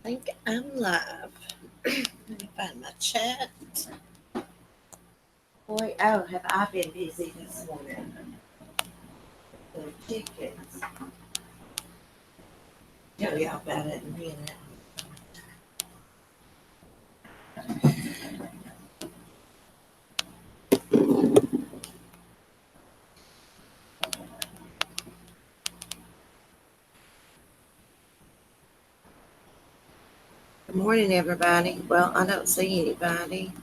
Think I'm live. Let me find my chat. Boy, oh, have I been busy this morning? The chickens. Tell y'all about it in a minute. Good morning, everybody. Well, I don't see anybody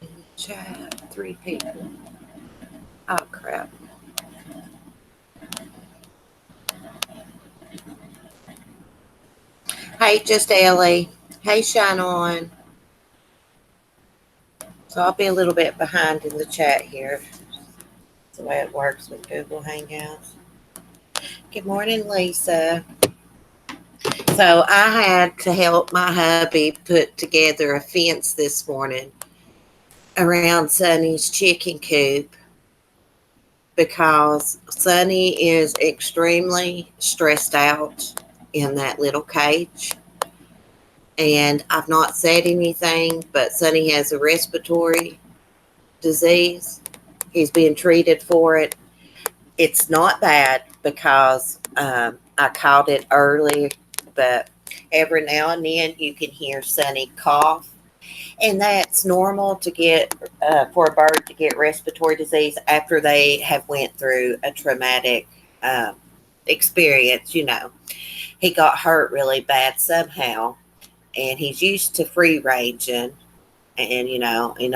in the chat. 3 people. Oh, crap. Hey, just Ellie. Hey, Shine On. So I'll be a little bit behind in the chat here. That's the way it works with Google Hangouts. Good morning, Lisa. So I had to help my hubby put together a fence this morning around Sonny's chicken coop because Sonny is extremely stressed out in that little cage. And I've not said anything, but Sonny has a respiratory disease. He's being treated for it. It's not bad because I caught it early, but every now and then you can hear Sonny cough, and that's normal to get for a bird to get respiratory disease after they have went through a traumatic um, experience. He got hurt really bad somehow, and he's used to free ranging, and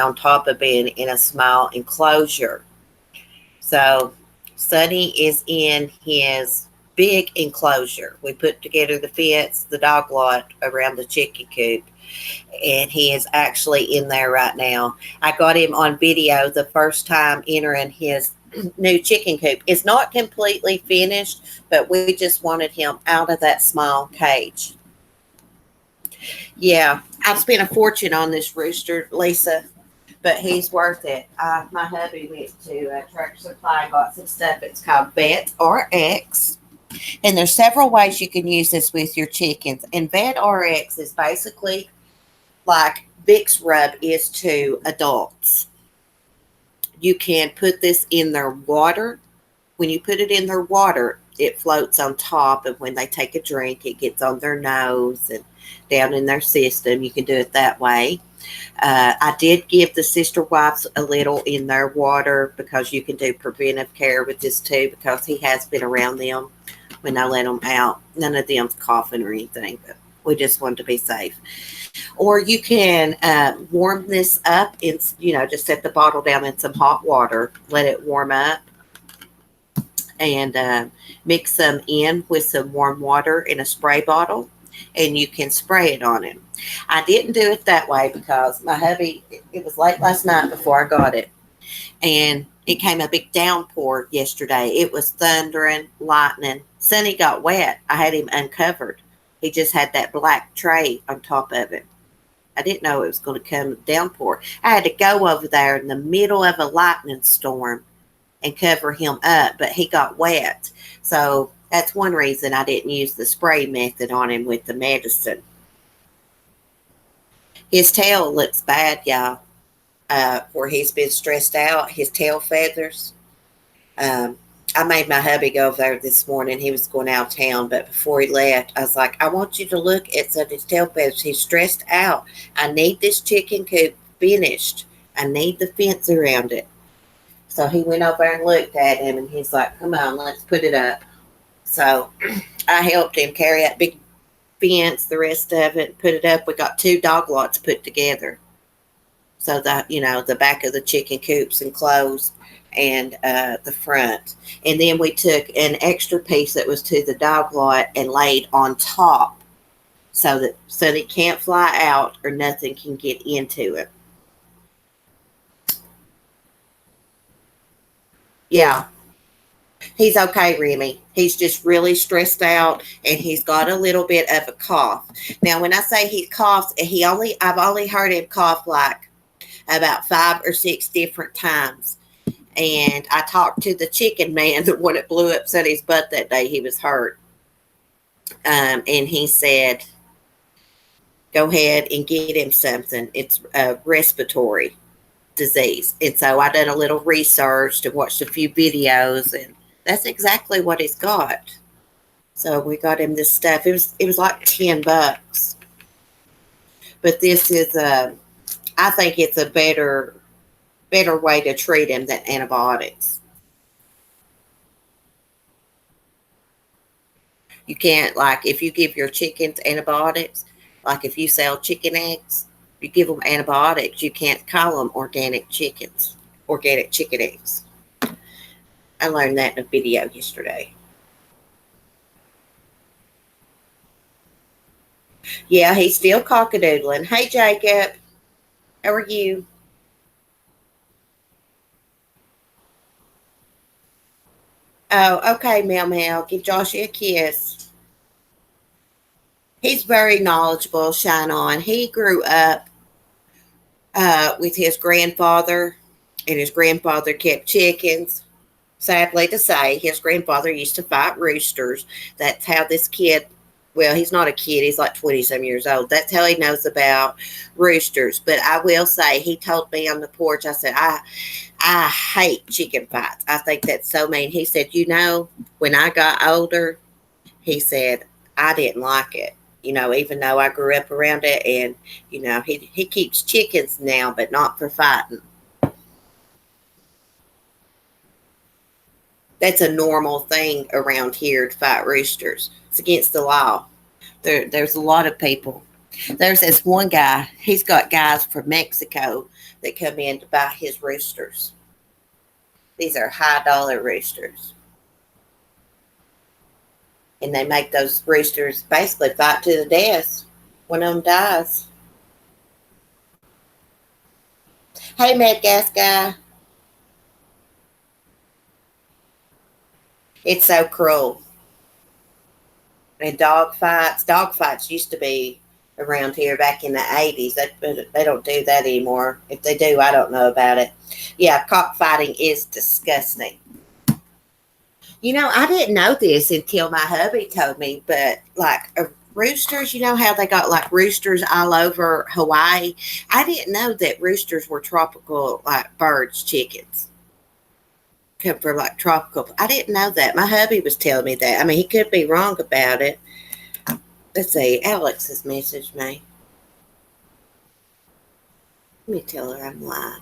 on top of being in a small enclosure. So Sonny is in his big enclosure. We put together the fence, the dog lot around the chicken coop, and he is actually in there right now. I got him on video the first time entering his new chicken coop. It's not completely finished, but we just wanted him out of that small cage. Yeah, I've spent a fortune on this rooster, Lisa, but he's worth it. My hubby went to Tractor Supply and got some stuff. It's called Vet RX. And there's several ways you can use this with your chickens. And Vet RX is basically like Vicks Rub is to adults. You can put this in their water. When you put it in their water, it floats on top, and when they take a drink, it gets on their nose and down in their system. You can do it that way. I did give the sister wives a little in their water because you can do preventive care with this too, because he has been around them when I let them out. None of them's coughing or anything, but we just wanted to be safe. Or you can warm this up in, just set the bottle down in some hot water, let it warm up, and mix some in with some warm water in a spray bottle, and you can spray it on him. I didn't do it that way because my hubby, it was late last night before I got it, and it came a big downpour yesterday. It was thundering, lightning. Sonny got wet. I had him uncovered. He just had that black tray on top of him. I didn't know it was going to come downpour. I had to go over there in the middle of a lightning storm and cover him up, but he got wet. So that's one reason I didn't use the spray method on him with the medicine. His tail looks bad, y'all. Where he's been stressed out, his tail feathers. Um, I made my hubby go over there this morning. He was going out of town, but before he left, I was like, I want you to look at some of his tail feathers. He's stressed out. I need this chicken coop finished. I need the fence around it. So he went over and looked at him, and he's like, come on, let's put it up. So I helped him carry that big fence, the rest of it, put it up. We got 2 dog lots put together. So that, the back of the chicken coops enclosed, and the front. And then we took an extra piece that was to the dog lot and laid on top so that it can't fly out or nothing can get into it. Yeah, he's okay, Remy. He's just really stressed out, and he's got a little bit of a cough. Now, when I say he coughs, I've only heard him cough like about 5 or 6 different times. And I talked to the chicken man, the one that blew up Sonny's butt that day he was hurt. And he said, go ahead and get him something. It's a respiratory disease. And so I done a little research and watched a few videos, and that's exactly what he's got. So we got him this stuff. It was like $10, but this is I think it's a better way to treat him than antibiotics. You can't, like, if you give your chickens antibiotics, like if you sell chicken eggs, you give them antibiotics, you can't call them organic chickens, organic chicken eggs. I learned that in a video yesterday. Yeah, he's still cockadoodling. Hey, Jacob, how are you? Oh, okay, Mel Mel. Give Joshy a kiss. He's very knowledgeable, Shine On. He grew up with his grandfather, and his grandfather kept chickens. Sadly to say, his grandfather used to fight roosters. That's how this kid, well, he's not a kid, he's like 20 some years old. That's how he knows about roosters. But I will say, he told me on the porch, I said, I hate chicken fights. I think that's so mean. He said, when I got older, he said, I didn't like it. Even though I grew up around it, and he keeps chickens now, but not for fighting. That's a normal thing around here to fight roosters. It's against the law. There's a lot of people. There's this one guy. He's got guys from Mexico that come in to buy his roosters. These are high dollar roosters, and they make those roosters basically fight to the death. One of them dies. Hey, Mad Gas Guy. It's so cruel. And dog fights used to be around here back in the 80s. They don't do that anymore. If they do, I don't know about it. Yeah, cockfighting is disgusting. I didn't know this until my hubby told me, but like roosters, you know how they got like roosters all over Hawaii? I didn't know that roosters were tropical, like birds, chickens. Come from like tropical. I didn't know that. My hubby was telling me that. I mean, he could be wrong about it. Let's see. Alex has messaged me. Let me tell her I'm live.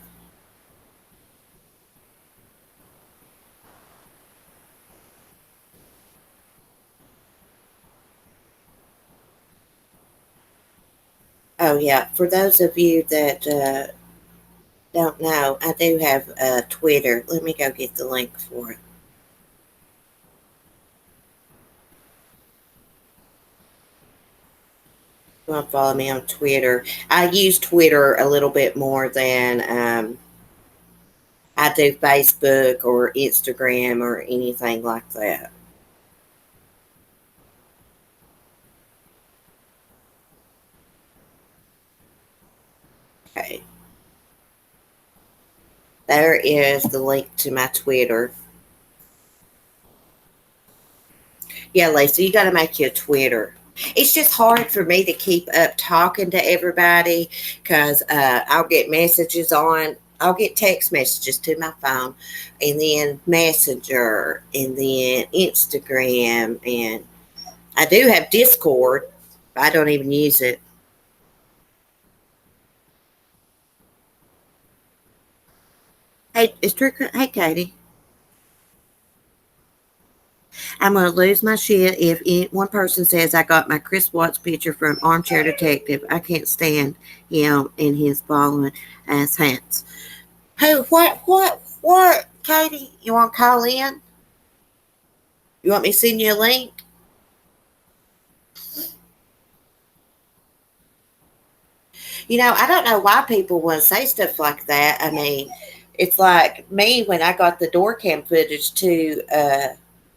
Oh, yeah. For those of you that don't know, I do have Twitter. Let me go get the link for it. You want to follow me on Twitter? I use Twitter a little bit more than I do Facebook or Instagram or anything like that. Okay. There is the link to my Twitter. Yeah, Lisa, you got to make your Twitter. It's just hard for me to keep up talking to everybody because I'll get messages I'll get text messages to my phone, and then Messenger, and then Instagram, and I do have Discord. I don't even use it. Hey, it's true. Hey, Katie. I'm going to lose my shit if one person says I got my Chris Watts picture from Armchair Detective. I can't stand him and his ballin' ass hats. Who? What? Katie, you want to call in? You want me to send you a link? I don't know why people want to say stuff like that. I mean, it's like me when I got the door cam footage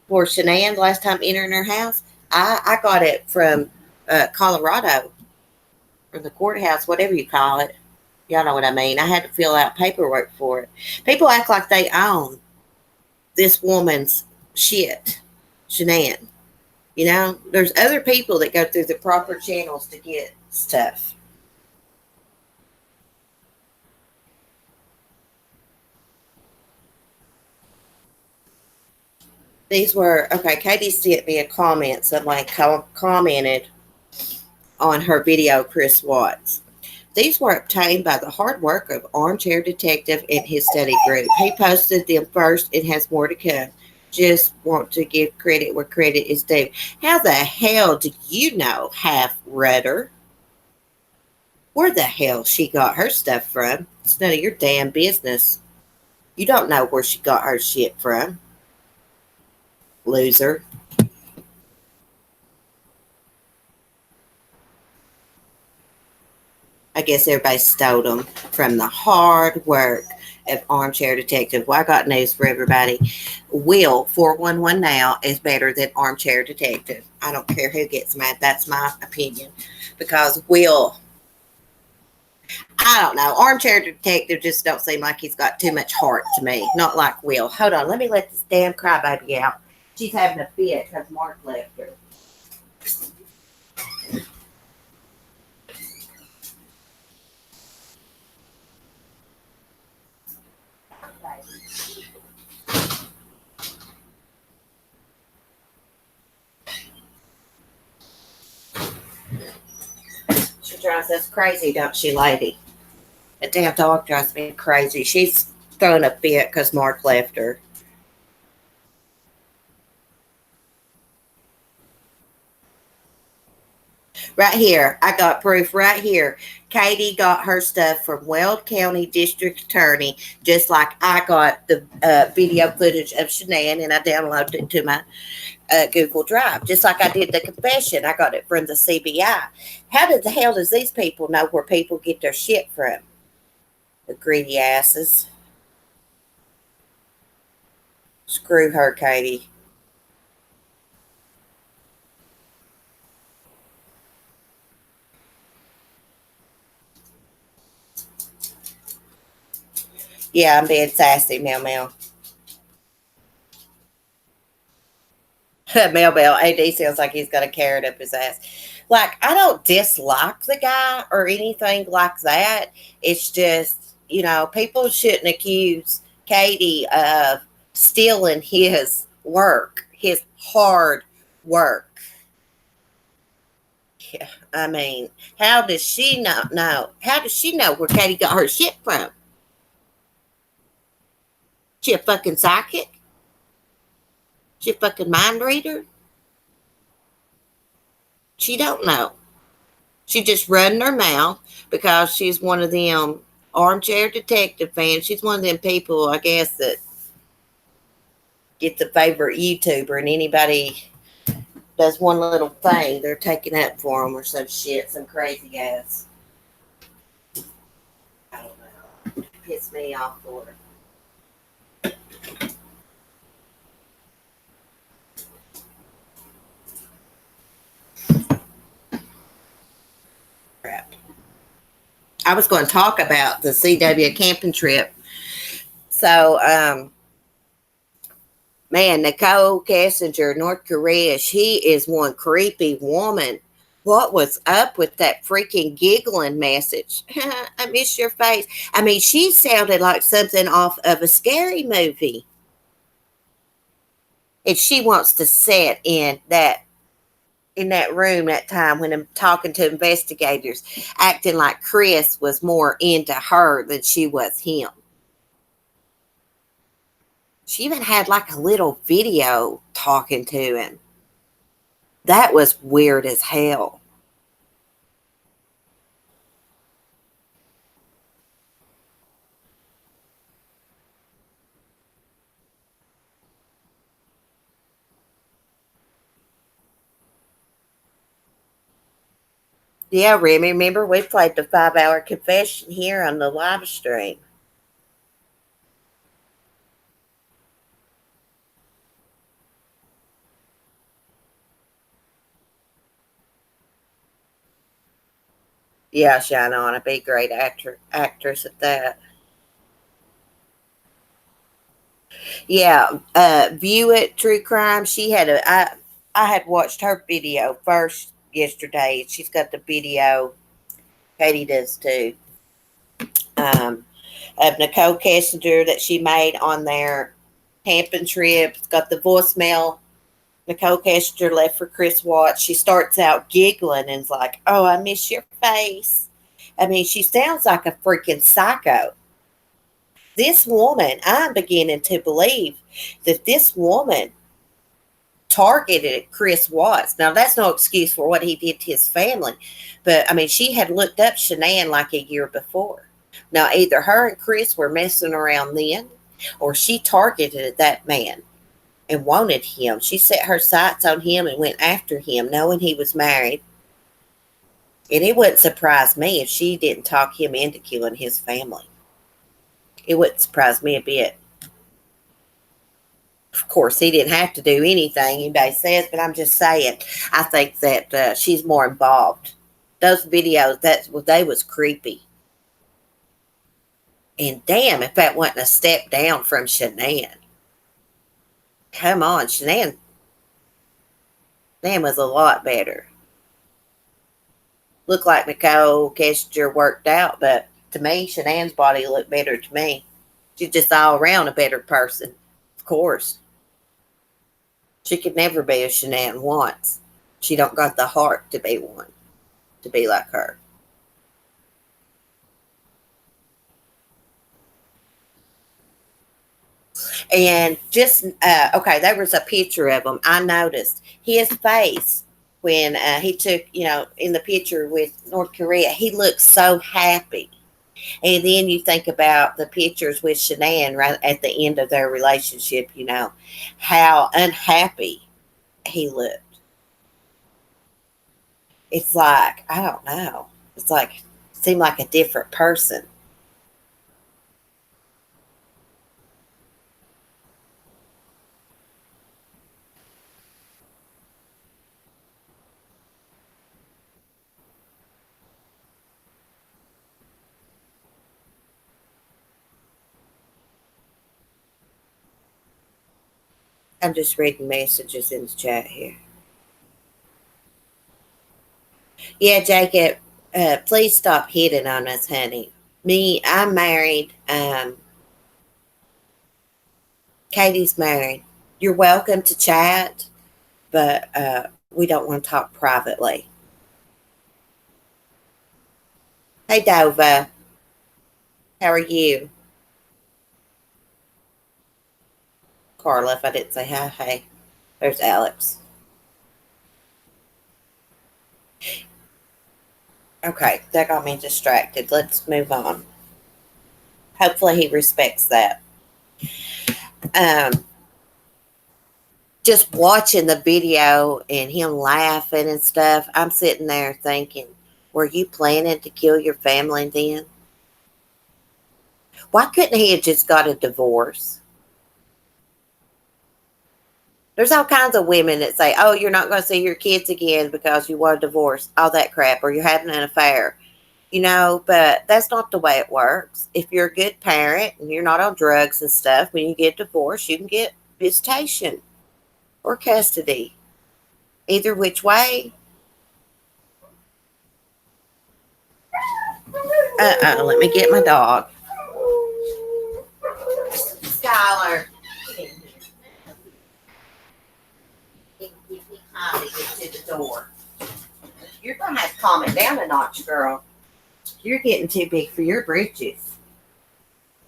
for Shanann last time entering her house. I got it from Colorado, or the courthouse, whatever you call it. Y'all know what I mean. I had to fill out paperwork for it. People act like they own this woman's shit, Shanann. You know, there's other people that go through the proper channels to get stuff. These were okay. Katie sent me a comment. Somebody commented on her video, Chris Watts. These were obtained by the hard work of Armchair Detective and his study group. He posted them first and has more to come. Just want to give credit where credit is due. How the hell do you know, Half Rudder? Where the hell she got her stuff from? It's none of your damn business. You don't know where she got her shit from, loser. I guess everybody stole them from the hard work of Armchair Detective. Well, I got news for everybody. Will 411 now is better than Armchair Detective. I don't care who gets mad. That's my opinion. Because Will, I don't know. Armchair Detective just don't seem like he's got too much heart to me. Not like Will. Hold on. Let me let this damn crybaby out. She's having a fit because Mark left her. She drives us crazy, don't she, lady? A damn dog drives me crazy. She's throwing a fit because Mark left her. Right here. I got proof right here. Katie got her stuff from Weld County District Attorney, just like I got the video footage of Shanann and I downloaded it to my Google Drive, just like I did the confession. I got it from the CBI. How the hell does these people know where people get their shit from? The greedy asses. Screw her, Katie. Yeah, I'm being sassy, Mel Mel. Mel Bell, AD sounds like he's got a carrot up his ass. Like, I don't dislike the guy or anything like that. It's just, you know, people shouldn't accuse Katie of stealing his work, his hard work. Yeah, I mean, how does she not know? How does she know where Katie got her shit from? She a fucking psychic? She a fucking mind reader? She don't know. She just running her mouth because she's one of them Armchair Detective fans. She's one of them people, I guess, that gets a favorite YouTuber, and anybody does one little thing, they're taking up for them or some shit, some crazy ass. I don't know. It pissed me off for her. Crap. I was going to talk about the CW camping trip. So, man, Nicole Kessinger, North Korea, she is one creepy woman. What was up with that freaking giggling message? I miss your face. I mean, she sounded like something off of a scary movie. And she wants to sit in that room that time when I'm talking to investigators, acting like Chris was more into her than she was him. She even had like a little video talking to him. That was weird as hell. Yeah, Remy, remember we played the 5 hour confession here on the live stream. Yeah, shine on. I'd be a great actress at that. Yeah, View It True Crime. She had a. I I had watched her video first yesterday. She's got the video. Katie does too. Of Nicole Kessinger that she made on their camping trip. It's got the voicemail Nicole Kessinger left for Chris Watts. She starts out giggling and's like, "Oh, I miss your face." I mean, she sounds like a freaking psycho. This woman, I'm beginning to believe that this woman targeted Chris Watts. Now, that's no excuse for what he did to his family, but I mean, she had looked up Shanann like a year before. Now, either her and Chris were messing around then, or she targeted that man and wanted him. She set her sights on him and went after him, knowing he was married. And it wouldn't surprise me if she didn't talk him into killing his family. It wouldn't surprise me a bit. Of course, he didn't have to do anything, anybody says, but I'm just saying, I think that she's more involved. Those videos, they was creepy. And damn, if that wasn't a step down from Shanann. Come on, Shanann was a lot better. Looked like Nicole Kessinger worked out, but to me, Shanann's body looked better to me. She's just all around a better person. Of course. She could never be a Shanann once. She don't got the heart to be one, to be like her. And just, okay, there was a picture of him. I noticed his face when he took, in the picture with North Korea, he looked so happy. And then you think about the pictures with Shanann right at the end of their relationship, how unhappy he looked. It's like, I don't know. It's like, seemed like a different person. I'm just reading messages in the chat here. Yeah, Jacob, please stop hitting on us, honey. I'm married. Katie's married. You're welcome to chat, but we don't want to talk privately. Hey, Dova. How are you? Carla, if I didn't say hi, hey. There's Alex. Okay, that got me distracted. Let's move on. Hopefully he respects that. Just watching the video and him laughing and stuff, I'm sitting there thinking, were you planning to kill your family then? Why couldn't he have just got a divorce? There's all kinds of women that say, oh, you're not going to see your kids again because you want a divorce, all that crap, or you're having an affair. But that's not the way it works. If you're a good parent and you're not on drugs and stuff, when you get divorced, you can get visitation or custody. Either which way. Let me get my dog. Skylar. Get to the door. You're going to have to calm it down a notch, girl. You're getting too big for your britches.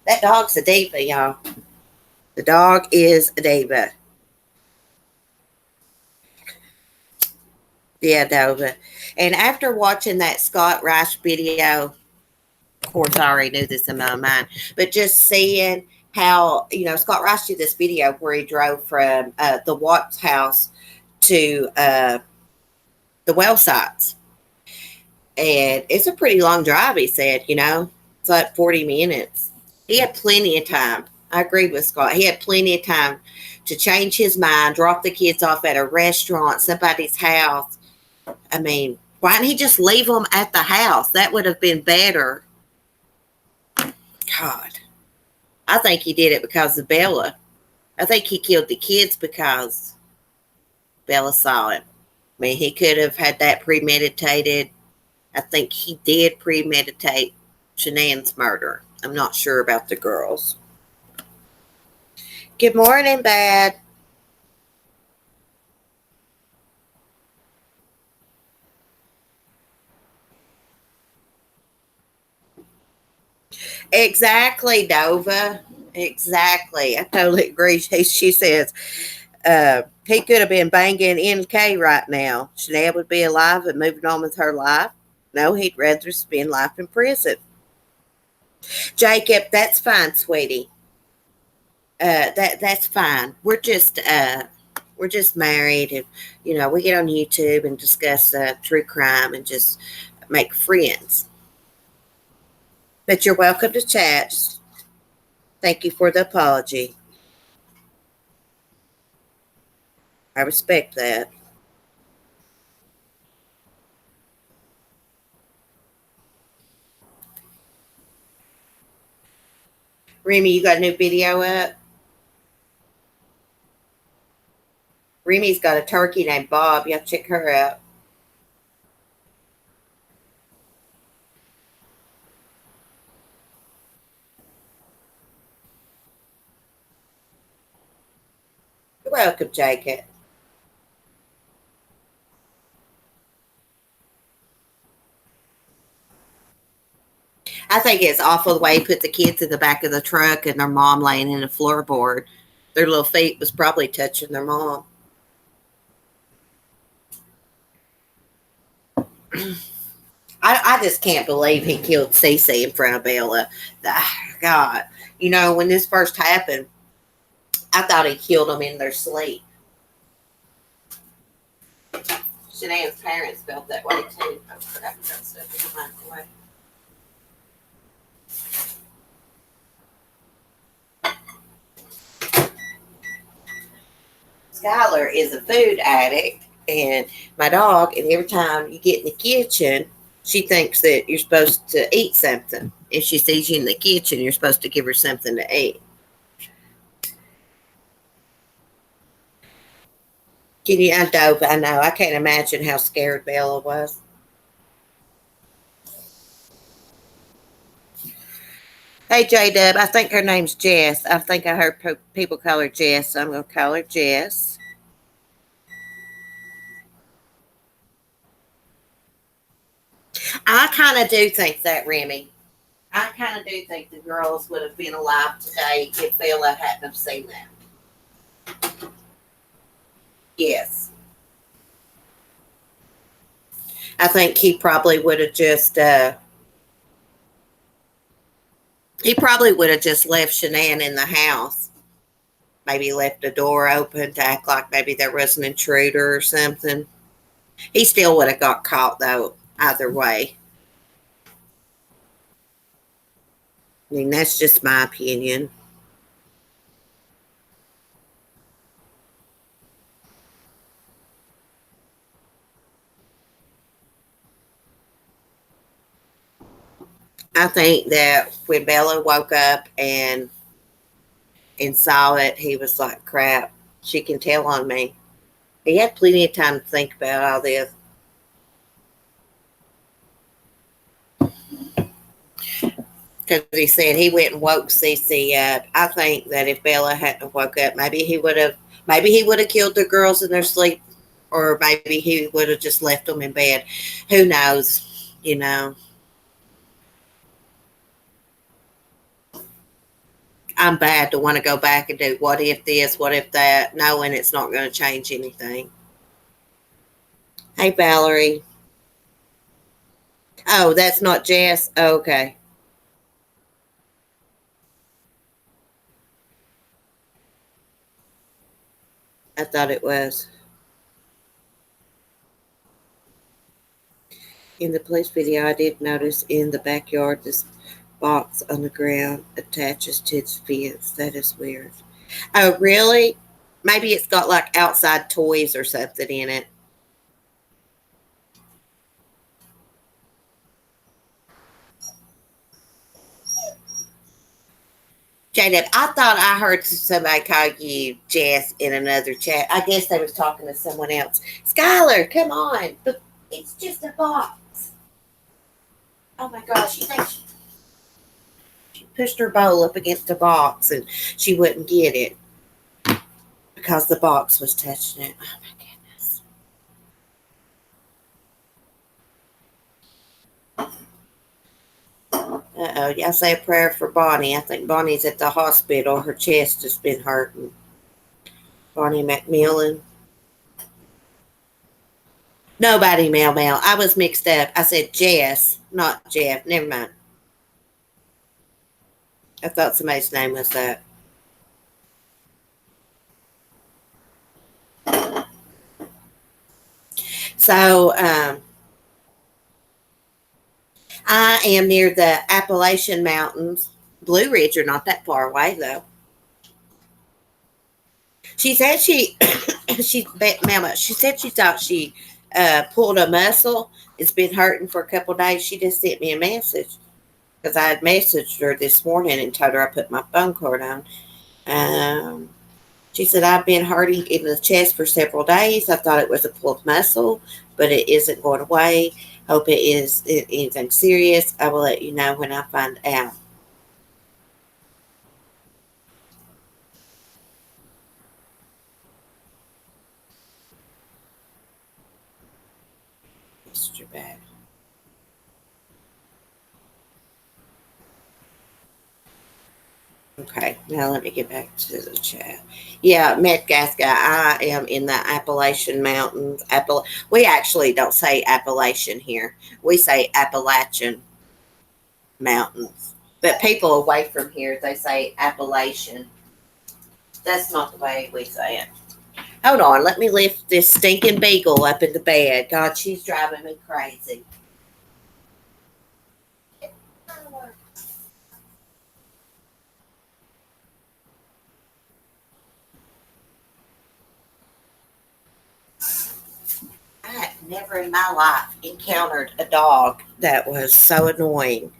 That dog's a diva, y'all. The dog is a diva. Yeah, Dova. And after watching that Scott Rice video, of course, I already knew this in my mind, but just seeing how, Scott Rice did this video where he drove from the Watts house to the well sites. And it's a pretty long drive, he said, it's like 40 minutes. He had plenty of time. I agree with Scott. He had plenty of time to change his mind, drop the kids off at a restaurant, somebody's house. I mean, why didn't he just leave them at the house? That would have been better. God. I think he did it because of Bella. I think he killed the kids because Bella saw him. I mean, he could have had that premeditated. I think he did premeditate Shanann's murder. I'm not sure about the girls. Good morning, Bad. Exactly, Nova. Exactly. I totally agree. She says he could have been banging NK right now. Chanel would be alive and moving on with her life. No, he'd rather spend life in prison. Jacob, that's fine, sweetie. That's fine. We're just married, and we get on YouTube and discuss true crime and just make friends. But you're welcome to chat. Thank you for the apology. I respect that. Remy, you got a new video up? Remy's got a turkey named Bob. You have to check her out. You're welcome, Jacob. I think it's awful the way he put the kids in the back of the truck and their mom laying in the floorboard. Their little feet was probably touching their mom. I just can't believe he killed Cece in front of Bella. God, when this first happened, I thought he killed them in their sleep. Shanae's parents felt that way too. Oh, crap, I got stuff in the microwave. Skylar is a food addict, and my dog, and every time you get in the kitchen, she thinks that you're supposed to eat something. If she sees you in the kitchen, you're supposed to give her something to eat. Can you, I know. I can't imagine how scared Bella was. Hey, J Dub, I think her name's Jess. I think I heard people call her Jess, so I'm going to call her Jess. I kind of do think that, Remy. I kind of do think the girls would have been alive today if Bella hadn't have seen that. Yes. I think he probably would have just left Shanann in the house. Maybe left the door open to act like maybe there was an intruder or something. He still would have got caught though, either way. I mean, that's just my opinion. I think that when Bella woke up and saw it, he was like, crap, she can tell on me. He had plenty of time to think about all this. Because he said he went and woke Cece up. I think that if Bella hadn't woke up, maybe he would have killed the girls in their sleep, or maybe he would have just left them in bed. Who knows? I'm bad to want to go back and do what if this, what if that, knowing it's not going to change anything. Hey, Valerie. Oh, that's not Jess? Oh, okay. I thought it was. In the police video, I did notice in the backyard this box on the ground attaches to its fence. That is weird. Oh, really? Maybe it's got like outside toys or something in it. Jaden, I thought I heard somebody call you Jess in another chat. I guess they was talking to someone else. Skylar, come on. It's just a box. Oh my gosh, you think she pushed her bowl up against the box and she wouldn't get it because the box was touching it. Oh my goodness. Uh-oh, y'all say a prayer for Bonnie. I think Bonnie's at the hospital. Her chest has been hurting. Bonnie McMillan. Nobody, Mel Mel. I was mixed up. I said Jess, not Jeff. Never mind. I thought somebody's name was that. So I am near the Appalachian Mountains. Blue Ridge are not that far away though. She said Mama, she said she thought she pulled a muscle. It's been hurting for a couple of days. She just sent me a message because I had messaged her this morning and told her I put my phone cord on. Um, she said, I've been hurting in the chest for several days. I thought it was a pulled muscle, but it isn't going away. Hope it is anything serious. I will let you know when I find out. Mr. Bad. Okay, now let me get back to the chat. Yeah, Metgasca, I am in the Appalachian Mountains. We actually don't say Appalachian here. We say Appalachian Mountains. But people away from here, they say Appalachian. That's not the way we say it. Hold on, let me lift this stinking beagle up in the bed. God, she's driving me crazy. I had never in my life encountered a dog that was so annoying.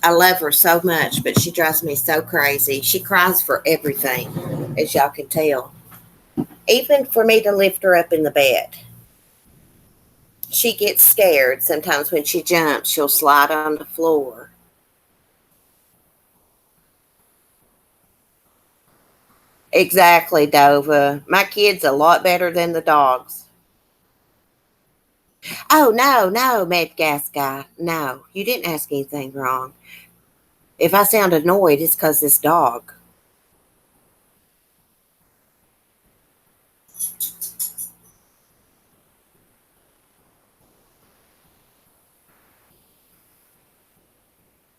I love her so much, but she drives me so crazy. She cries for everything, as y'all can tell. Even for me to lift her up in the bed. She gets scared. Sometimes when she jumps, she'll slide on the floor. Exactly, Dova. My kid's a lot better than the dogs. Oh, no, no, Med Gas Guy. No, you didn't ask anything wrong. If I sound annoyed, it's because this dog.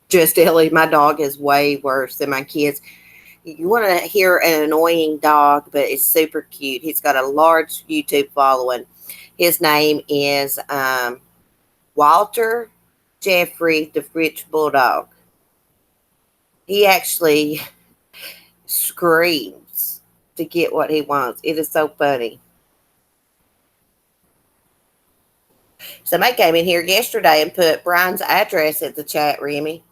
Just Ellie, my dog is way worse than my kids. You want to hear an annoying dog, but it's super cute. He's got a large YouTube following. His name is Walter Jeffrey, the French Bulldog. He actually screams to get what he wants. It is so funny. Somebody came in here yesterday and put Brian's address at the chat, Remy.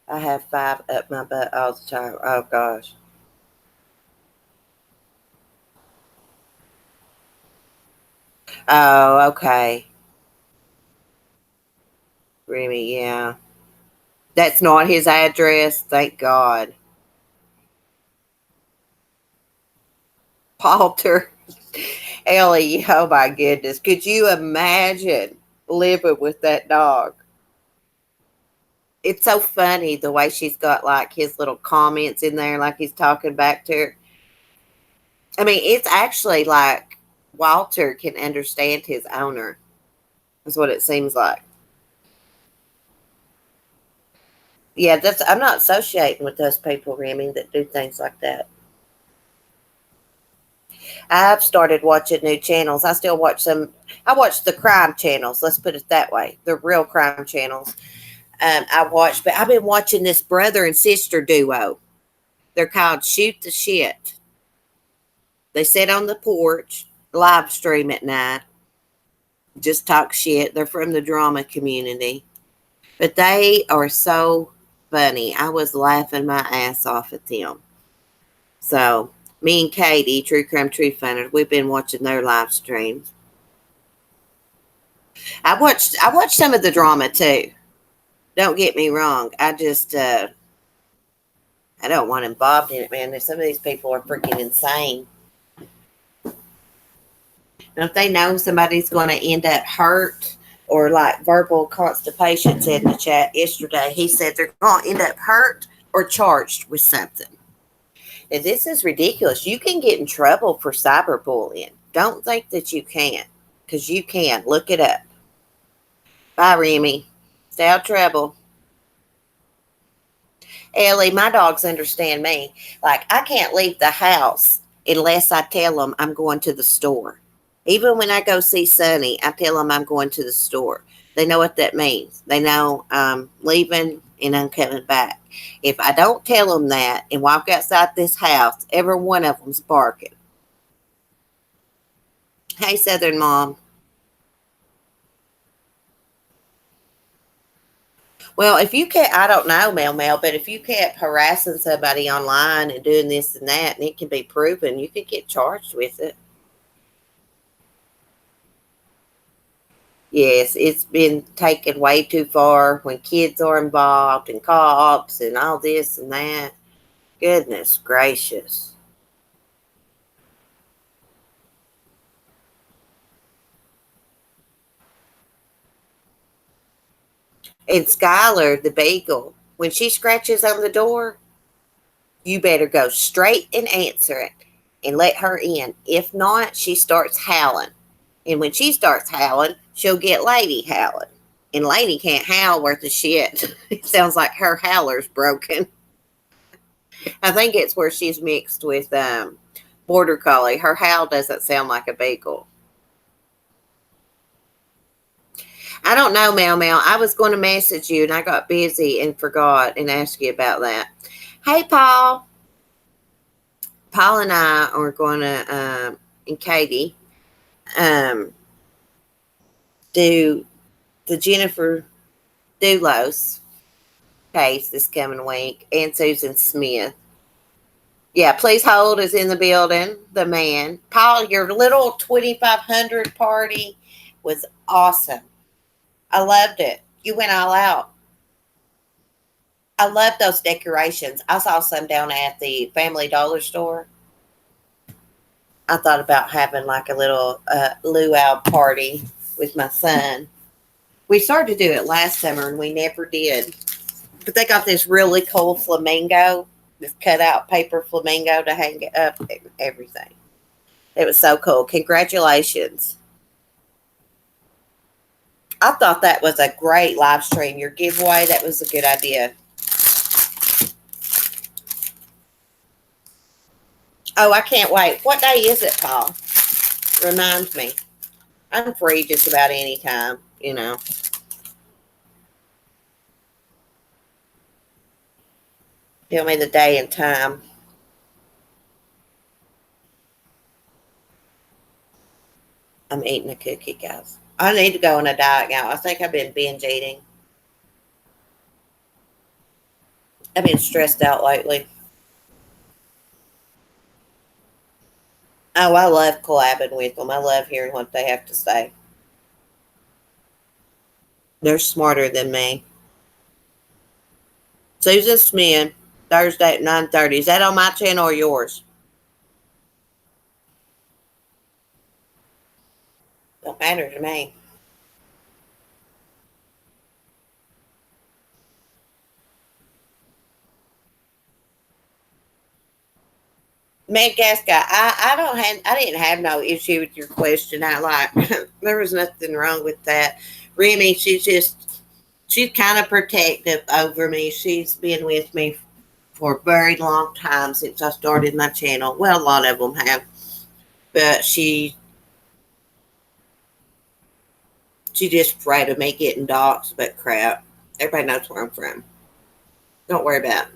I have 5 up my butt all the time. Oh, gosh. Oh, okay. Remy, yeah. That's not his address. Thank God. Walter. Ellie, oh my goodness. Could you imagine living with that dog? It's so funny the way she's got like his little comments in there, like he's talking back to her. I mean, it's actually like Walter can understand his owner, is what it seems like. Yeah, I'm not associating with those people, Remy, that do things like that. I've started watching new channels. I still watch some. I watch the crime channels. Let's put it that way. The real crime channels. I watch, but I've been watching this brother and sister duo. They're called Shoot the Shit. They sit on the porch, live stream at night, just talk shit. They're from the drama community. But they are so funny. I was laughing my ass off at them. So me and Katie, True Crime True Funders, we've been watching their live streams. I watched some of the drama too. Don't get me wrong. I don't want involved in it, man. Some of these people are freaking insane. And if they know somebody's going to end up hurt or like verbal constipation said in the chat yesterday, he said they're going to end up hurt or charged with something. And this is ridiculous. You can get in trouble for cyberbullying. Don't think that you can't, because you can. Look it up. Bye, Remy. Stay out of trouble. Ellie, my dogs understand me. Like, I can't leave the house unless I tell them I'm going to the store. Even when I go see Sonny, I tell them I'm going to the store. They know what that means. They know I'm leaving and I'm coming back. If I don't tell them that and walk outside this house, every one of them's barking. Hey, Southern Mom. Well, if you can't, I don't know, Mel, but if you kept harassing somebody online and doing this and that, and it can be proven, you could get charged with it. Yes, it's been taken way too far when kids are involved and cops and all this and that. Goodness gracious. And Skylar, the beagle, when she scratches on the door, you better go straight and answer it and let her in. If not, she starts howling. And when she starts howling, she'll get Lady howling. And Lady can't howl worth a shit. It sounds like her howler's broken. I think it's where she's mixed with Border Collie. Her howl doesn't sound like a beagle. I don't know, Mel. I was going to message you and I got busy and forgot and ask you about that. Hey, Paul. Paul and I are going to, and Katie, do the Jennifer Dulos case this coming week and Susan Smith. Yeah, please hold is in the building. The man. Paul, your little 2,500 party was awesome. I loved it. You went all out. I love those decorations. I saw some down at the Family Dollar store. I thought about having like a little luau party with my son. We started to do it last summer and we never did. But they got this really cool flamingo, this cut out paper flamingo to hang it up, everything. It was so cool. Congratulations. I thought that was a great live stream. Your giveaway, that was a good idea. Oh, I can't wait. What day is it, Paul? Remind me. I'm free just about any time, you know. Tell me the day and time. I'm eating a cookie, guys. I need to go on a diet now. I think I've been binge eating. I've been stressed out lately. Oh, I love collabing with them. I love hearing what they have to say. They're smarter than me. Susan Smith, Thursday at 9:30. Is that on my channel or yours? Don't matter to me. Meg Gasca, I didn't have no issue with your question. There was nothing wrong with that. Remy, she's kind of protective over me. She's been with me for a very long time since I started my channel. Well, a lot of them have, but she just afraid of me getting doxxed, but crap. Everybody knows where I'm from. Don't worry about it.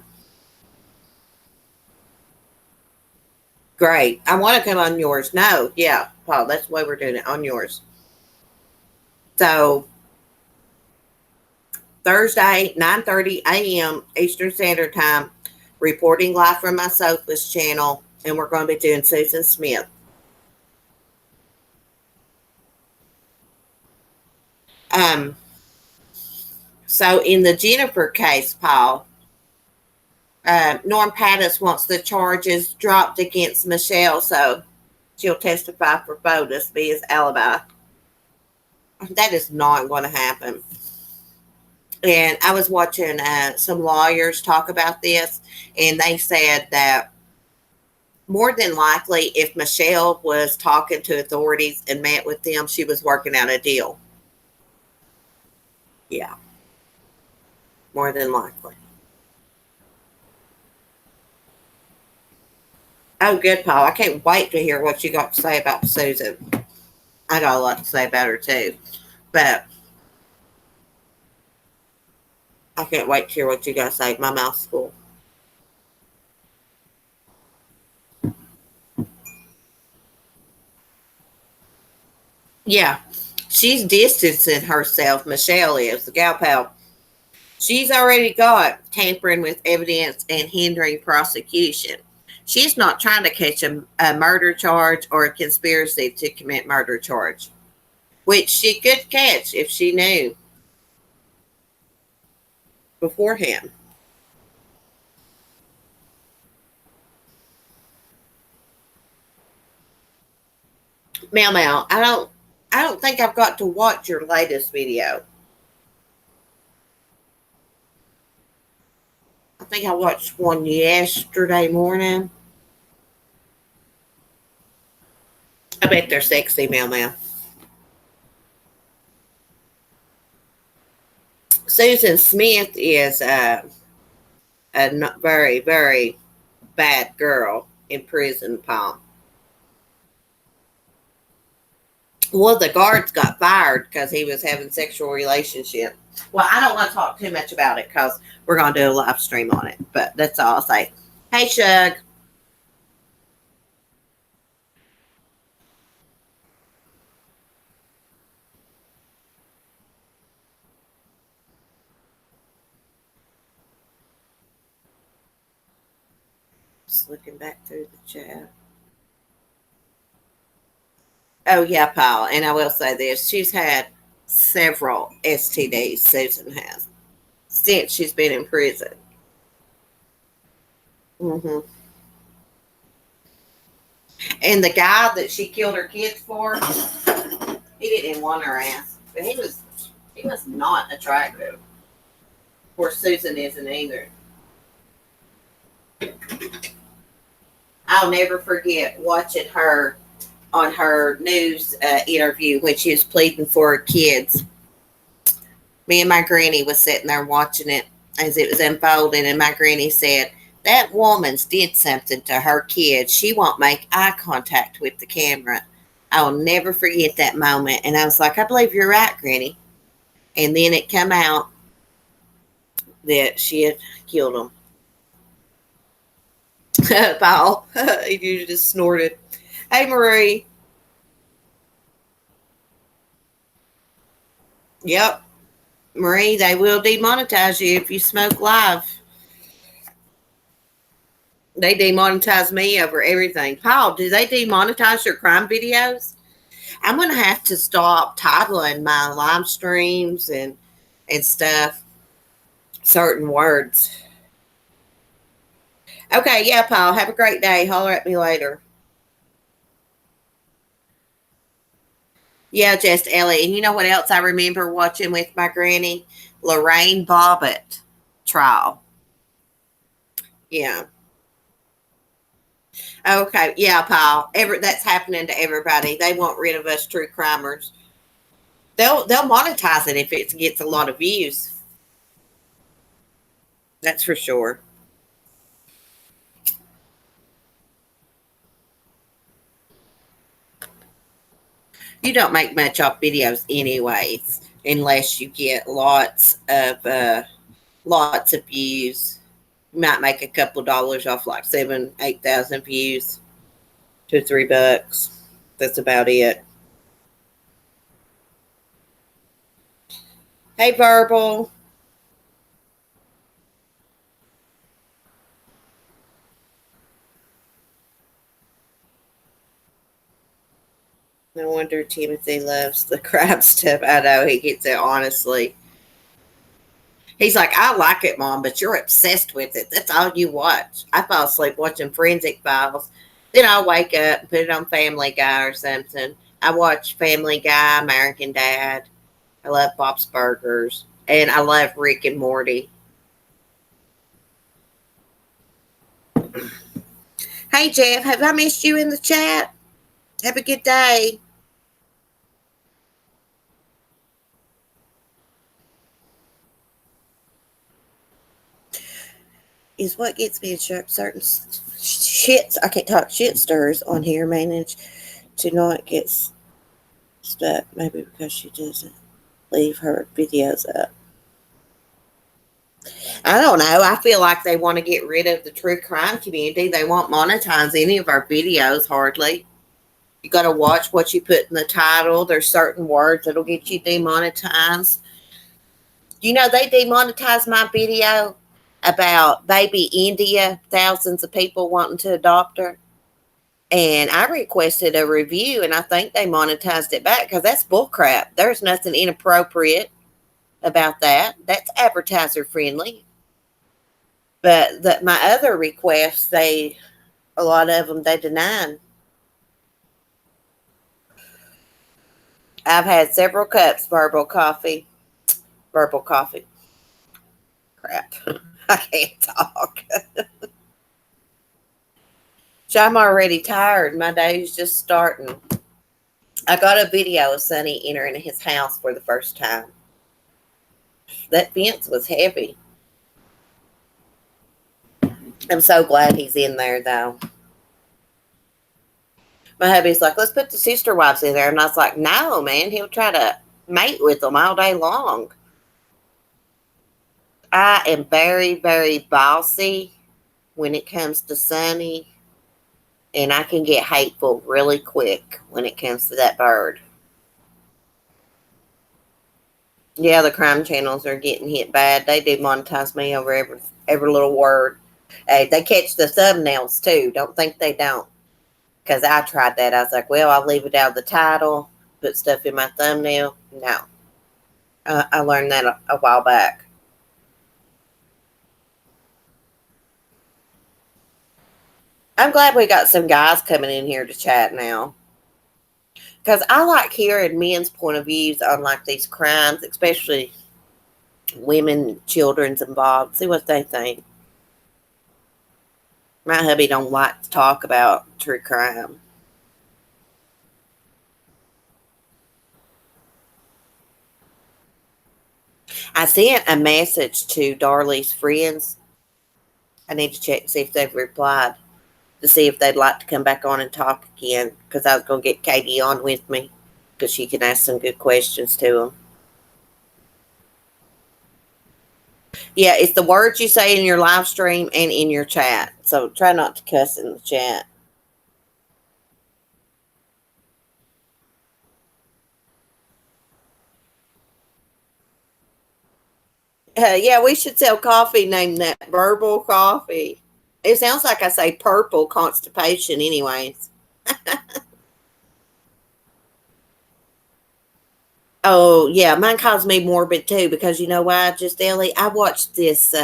Great. I want to come on yours. No, yeah, Paul, that's the way we're doing it, on yours. So Thursday, 9:30 a.m. Eastern Standard Time, reporting live from my Sofas channel, and we're going to be doing Susan Smith. So in the Jennifer case, Paul, Norm Pattis wants the charges dropped against Michelle, so she'll testify for Fotis, be his alibi. That is not going to happen. And I was watching some lawyers talk about this, and they said that more than likely, if Michelle was talking to authorities and met with them, she was working out a deal. Yeah, more than likely. Oh, good, Paul. I can't wait to hear what you got to say about Susan. I got a lot to say about her, too. But I can't wait to hear what you got to say. My mouth's full. Yeah, she's distancing herself. Michelle is, the gal pal. She's already got tampering with evidence and hindering prosecution. She's not trying to catch a murder charge or a conspiracy to commit murder charge, which she could catch if she knew beforehand. Meow meow. I don't think I've got to watch your latest video. I think I watched one yesterday morning. I bet they're sexy, meow meow. Susan Smith is a very, very bad girl in prison, Palm. Well, the guards got fired because he was having sexual relationship. Well, I don't want to talk too much about it because we're going to do a live stream on it. But that's all I'll say. Hey, Shug. Just looking back through the chat. Oh, yeah, Paul. And I will say this. She's had several STDs, Susan has, since she's been in prison. Mm-hmm. And the guy that she killed her kids for, he didn't want her ass. But he was not attractive. Of course, Susan isn't either. I'll never forget watching her on her news interview when she was pleading for her kids. Me and my granny was sitting there watching it as it was unfolding, and my granny said, "That woman's did something to her kids. She won't make eye contact with the camera." I'll never forget that moment. And I was like, "I believe you're right, Granny." And then it come out that she had killed them. Paul, you just snorted. Hey, Marie. Yep. Marie, they will demonetize you if you smoke live. They demonetize me over everything. Paul, do they demonetize your crime videos? I'm going to have to stop titling my live streams and stuff certain words. Okay, yeah, Paul. Have a great day. Holler at me later. Yeah, just Ellie. And you know what else I remember watching with my granny? Lorraine Bobbitt trial. Yeah. Okay. Yeah, Paul. That's happening to everybody. They want rid of us true crimers. They'll monetize it if it gets a lot of views. That's for sure. You don't make much off videos anyways, unless you get lots of views. You might make a couple dollars off like 7,000-8,000 views, $2-3. That's about it. Hey, Verbal. No wonder Timothy loves the crab stuff. I know he gets it, honestly. He's like, I like it, Mom, but you're obsessed with it. That's all you watch. I fall asleep watching Forensic Files. Then I'll wake up and put it on Family Guy or something. I watch Family Guy, American Dad. I love Bob's Burgers. And I love Rick and Morty. Hey, Jeff, have I missed you in the chat? Have a good day. Is what gets me in certain shits. I can't talk shit stirs on here. Manage to not get stuck. Maybe because she doesn't leave her videos up. I don't know. I feel like they want to get rid of the true crime community. They won't monetize any of our videos hardly. You got to watch what you put in the title. There's certain words that'll get you demonetized. You know, they demonetized my video about baby India, thousands of people wanting to adopt her. And I requested a review, and I think they monetized it back because that's bullcrap. There's nothing inappropriate about that. That's advertiser friendly. But my other requests, a lot of them, they denied. I've had several cups verbal coffee. Verbal coffee. Crap. I can't talk. So I'm already tired. My day's just starting. I got a video of Sonny entering his house for the first time. That fence was heavy. I'm so glad he's in there, though. My hubby's like, let's put the sister wives in there. And I was like, no, man. He'll try to mate with them all day long. I am very, very bossy when it comes to Sonny. And I can get hateful really quick when it comes to that bird. Yeah, the crime channels are getting hit bad. They demonetize me over every little word. Hey, they catch the thumbnails too. Don't think they don't. Because I tried that. I was like, well, I'll leave it out of the title, put stuff in my thumbnail. No. I learned that a while back. I'm glad we got some guys coming in here to chat now. Because I like hearing men's point of views on like these crimes, especially women, children's involved. See what they think. My hubby don't like to talk about true crime. I sent a message to Darley's friends. I need to check to see if they've replied to see if they'd like to come back on and talk again because I was going to get Katie on with me because she can ask some good questions to them. Yeah, it's the words you say in your live stream and in your chat. So try not to cuss in the chat. Yeah, we should sell coffee named that Verbal Coffee. It sounds like I say purple constipation, anyways. Oh, yeah, mine calls me morbid too because you know why, just Ellie? I watched this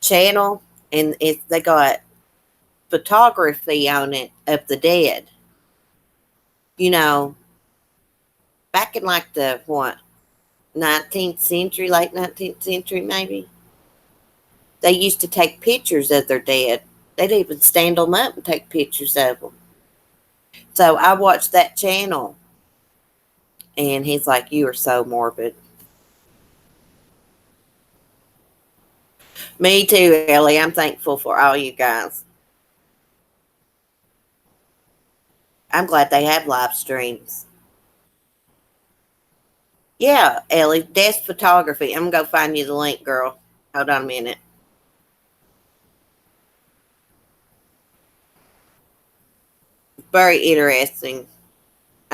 channel and they got photography on it of the dead. You know, back in like the what, 19th century, late 19th century maybe, they used to take pictures of their dead. They'd even stand them up and take pictures of them. So I watched that channel and he's like, you are so morbid. Me too, Ellie. I'm thankful for all you guys. I'm glad they have live streams. Yeah, Ellie, desk photography. I'm going to go find you the link, girl. Hold on a minute. Very interesting.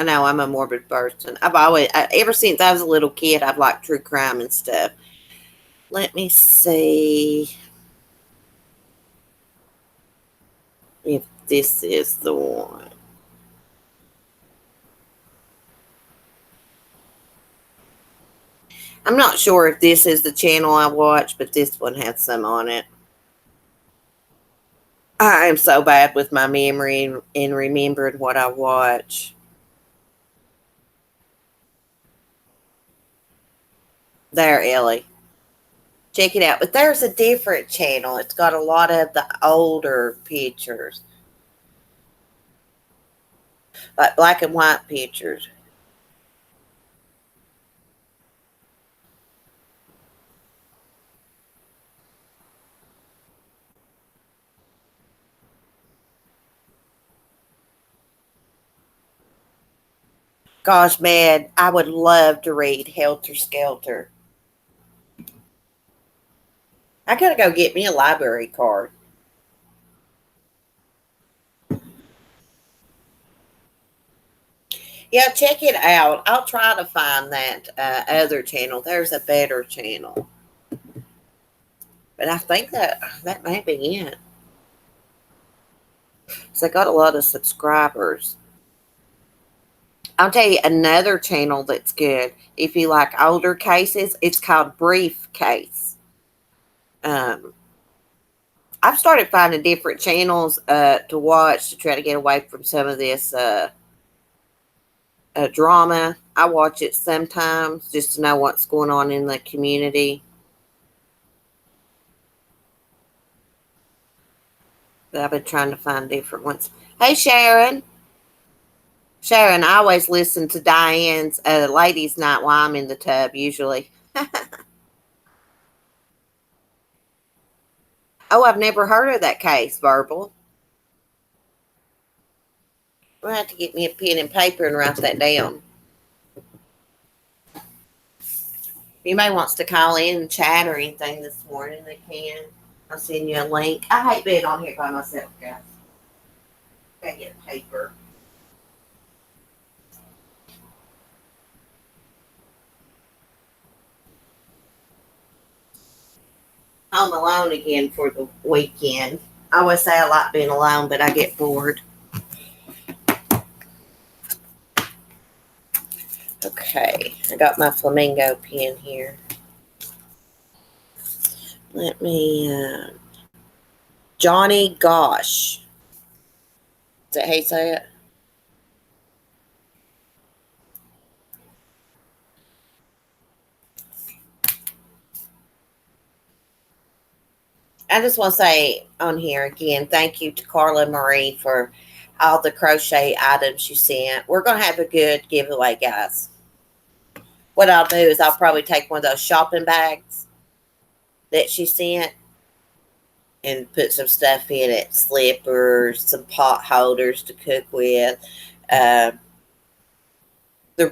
I know I'm a morbid person. Ever since I was a little kid, I've liked true crime and stuff. Let me see if this is the one. I'm not sure if this is the channel I watch, but this one had some on it. I am so bad with my memory and remembering what I watch. There, Ellie. Check it out. But there's a different channel. It's got a lot of the older pictures. Like black and white pictures. Gosh, man, I would love to read Helter Skelter. I gotta go get me a library card. Yeah, check it out. I'll try to find that other channel. There's a better channel. But I think that may be it. So I got a lot of subscribers. I'll tell you another channel that's good. If you like older cases, it's called Briefcase. I've started finding different channels to watch to try to get away from some of this drama. I watch it sometimes just to know what's going on in the community. But I've been trying to find different ones. Hey, Sharon. Sharon, I always listen to Diane's ladies' night while I'm in the tub, usually. Oh, I've never heard of that case, Verbal. We'll have to get me a pen and paper and write that down. If anybody wants to call in and chat or anything this morning, they can. I'll send you a link. I hate being on here by myself, guys. Gotta get a paper. Home alone again for the weekend. I always say I like being alone, but I get bored. Okay, I got my flamingo pen here. Let me, Johnny Gosh. Is that how you say it? I just want to say on here again, thank you to Carla Marie for all the crochet items you sent. We're going to have a good giveaway, guys. What I'll do is I'll probably take one of those shopping bags that she sent and put some stuff in it, slippers, some pot holders to cook with. The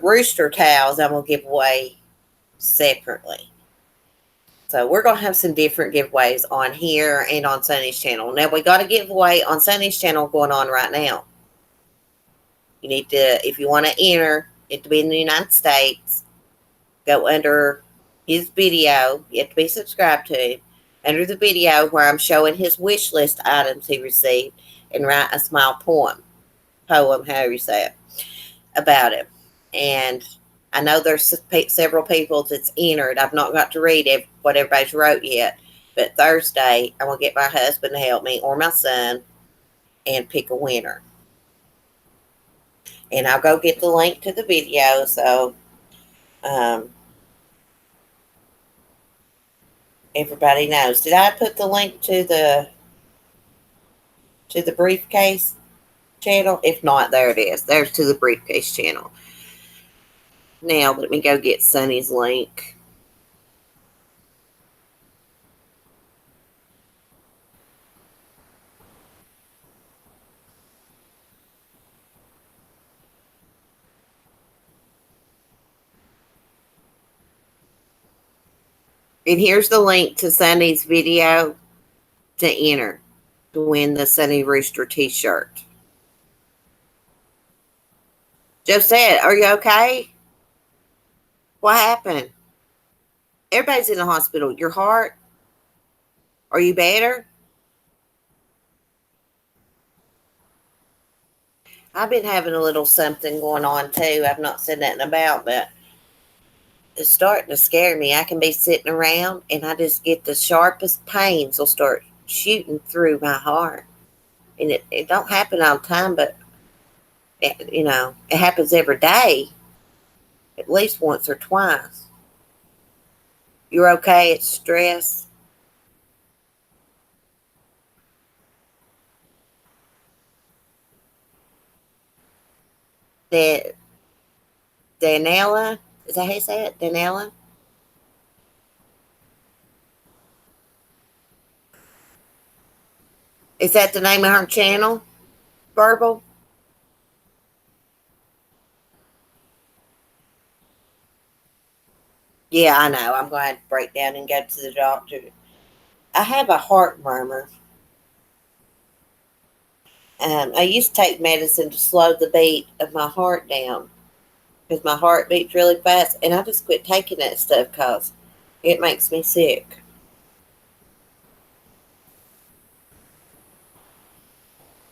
rooster towels I'm going to give away separately. So we're going to have some different giveaways on here and on Sunny's channel. Now, we got a giveaway on Sunny's channel going on right now. You need to, if you want to enter it to be in the United States, go under his video. You have to be subscribed to him. Under the video where I'm showing his wish list items he received, and write a small poem, however you say it, about him. And I know there's several people that's entered. I've not got to read what everybody's wrote yet. But Thursday, I'm going to get my husband to help me or my son and pick a winner. And I'll go get the link to the video. So everybody knows. Did I put the link to the Briefcase channel? If not, there it is. There's to the Briefcase channel. Now, let me go get Sunny's link. And here's the link to Sunny's video to enter to win the Sunny Rooster t-shirt. Josette, are you okay? What happened? Everybody's in the hospital. Your heart? Are you better? I've been having a little something going on too. I've not said nothing about, but it's starting to scare me. I can be sitting around and I just get the sharpest pains will start shooting through my heart. And it don't happen all the time, but it happens every day, at least once or twice. You're okay? It's stress. That Danella, is that how you say it? Danella? Is that the name of her channel? Verbal? Yeah, I know. I'm going to have to break down and go to the doctor. I have a heart murmur. I used to take medicine to slow the beat of my heart down because my heart beats really fast, and I just quit taking that stuff because it makes me sick.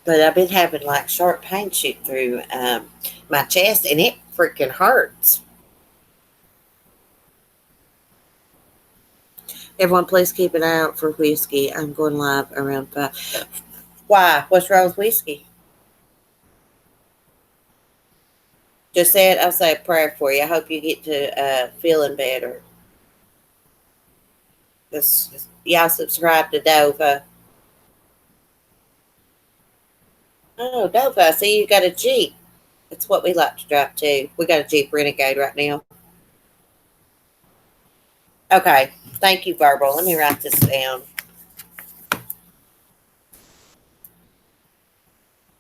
But I've been having like sharp pain shoot through my chest, and it freaking hurts. Everyone, please keep an eye out for whiskey. I'm going live around 5. Why? What's wrong with whiskey? Just said I'll say a prayer for you. I hope you get to feeling better. Y'all subscribe to Dova. Oh, Dova, I see you got a Jeep. That's what we like to drive too. We got a Jeep Renegade right now. Okay. Thank you, Verbal. Let me write this down.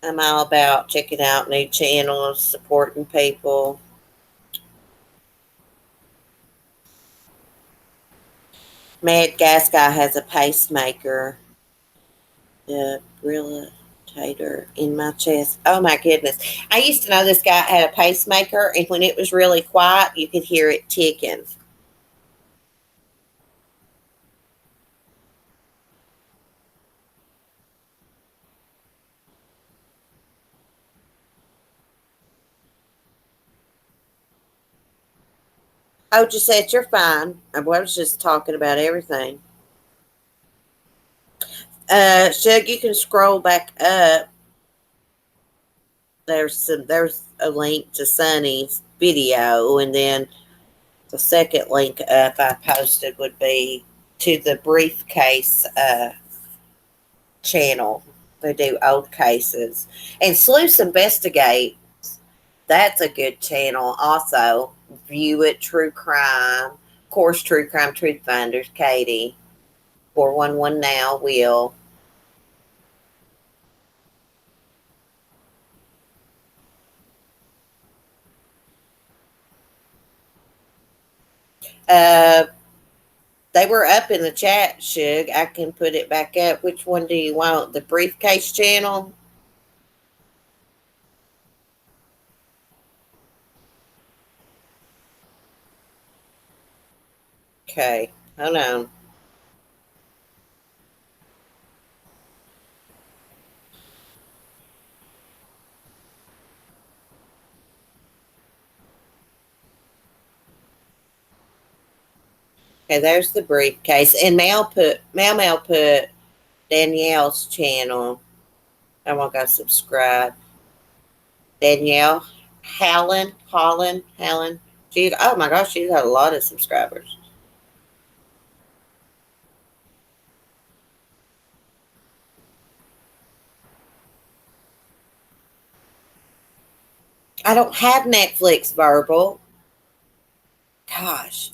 I'm all about checking out new channels, supporting people. Mad Gas Guy has a pacemaker. Defibrillator in my chest. Oh my goodness. I used to know this guy had a pacemaker, and when it was really quiet, you could hear it ticking. Oh, Gisette, you're fine. I was just talking about everything. Shug, you can scroll back up. There's a link to Sunny's video, and then the second link up I posted would be to the briefcase channel. They do old cases. And Sleuths Investigate, that's a good channel also. View It True Crime. Of course, True Crime Truth Finders, Katie. 411 Now, Will. Uh, they were up in the chat, Shug. I can put it back up. Which one do you want? The briefcase channel? Okay, hold on. Okay, there's the briefcase. And Mel put Danielle's channel. I'm gonna go subscribe. Danielle Hallen. Oh my gosh, she's got a lot of subscribers. I don't have Netflix, Verbal. Gosh,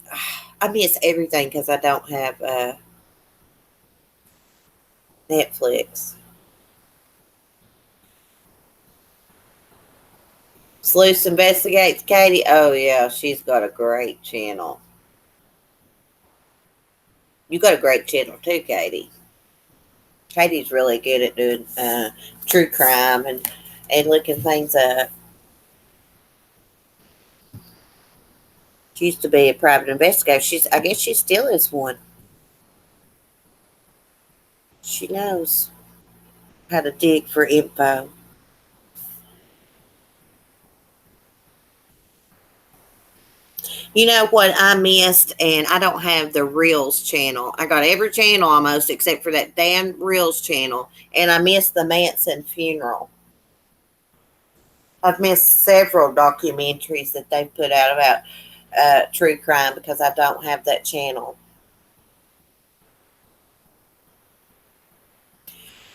I miss everything because I don't have Netflix. Sleuths Investigates Katie. Oh yeah, she's got a great channel. You got a great channel too, Katie. Katie's really good at doing true crime and looking things up. She used to be a private investigator. I guess she still is one. She knows how to dig for info. You know what I missed, and I don't have the Reels channel. I got every channel almost except for that damn Reels channel, and I missed the Manson funeral. I've missed several documentaries that they've put out about true crime because I don't have that channel.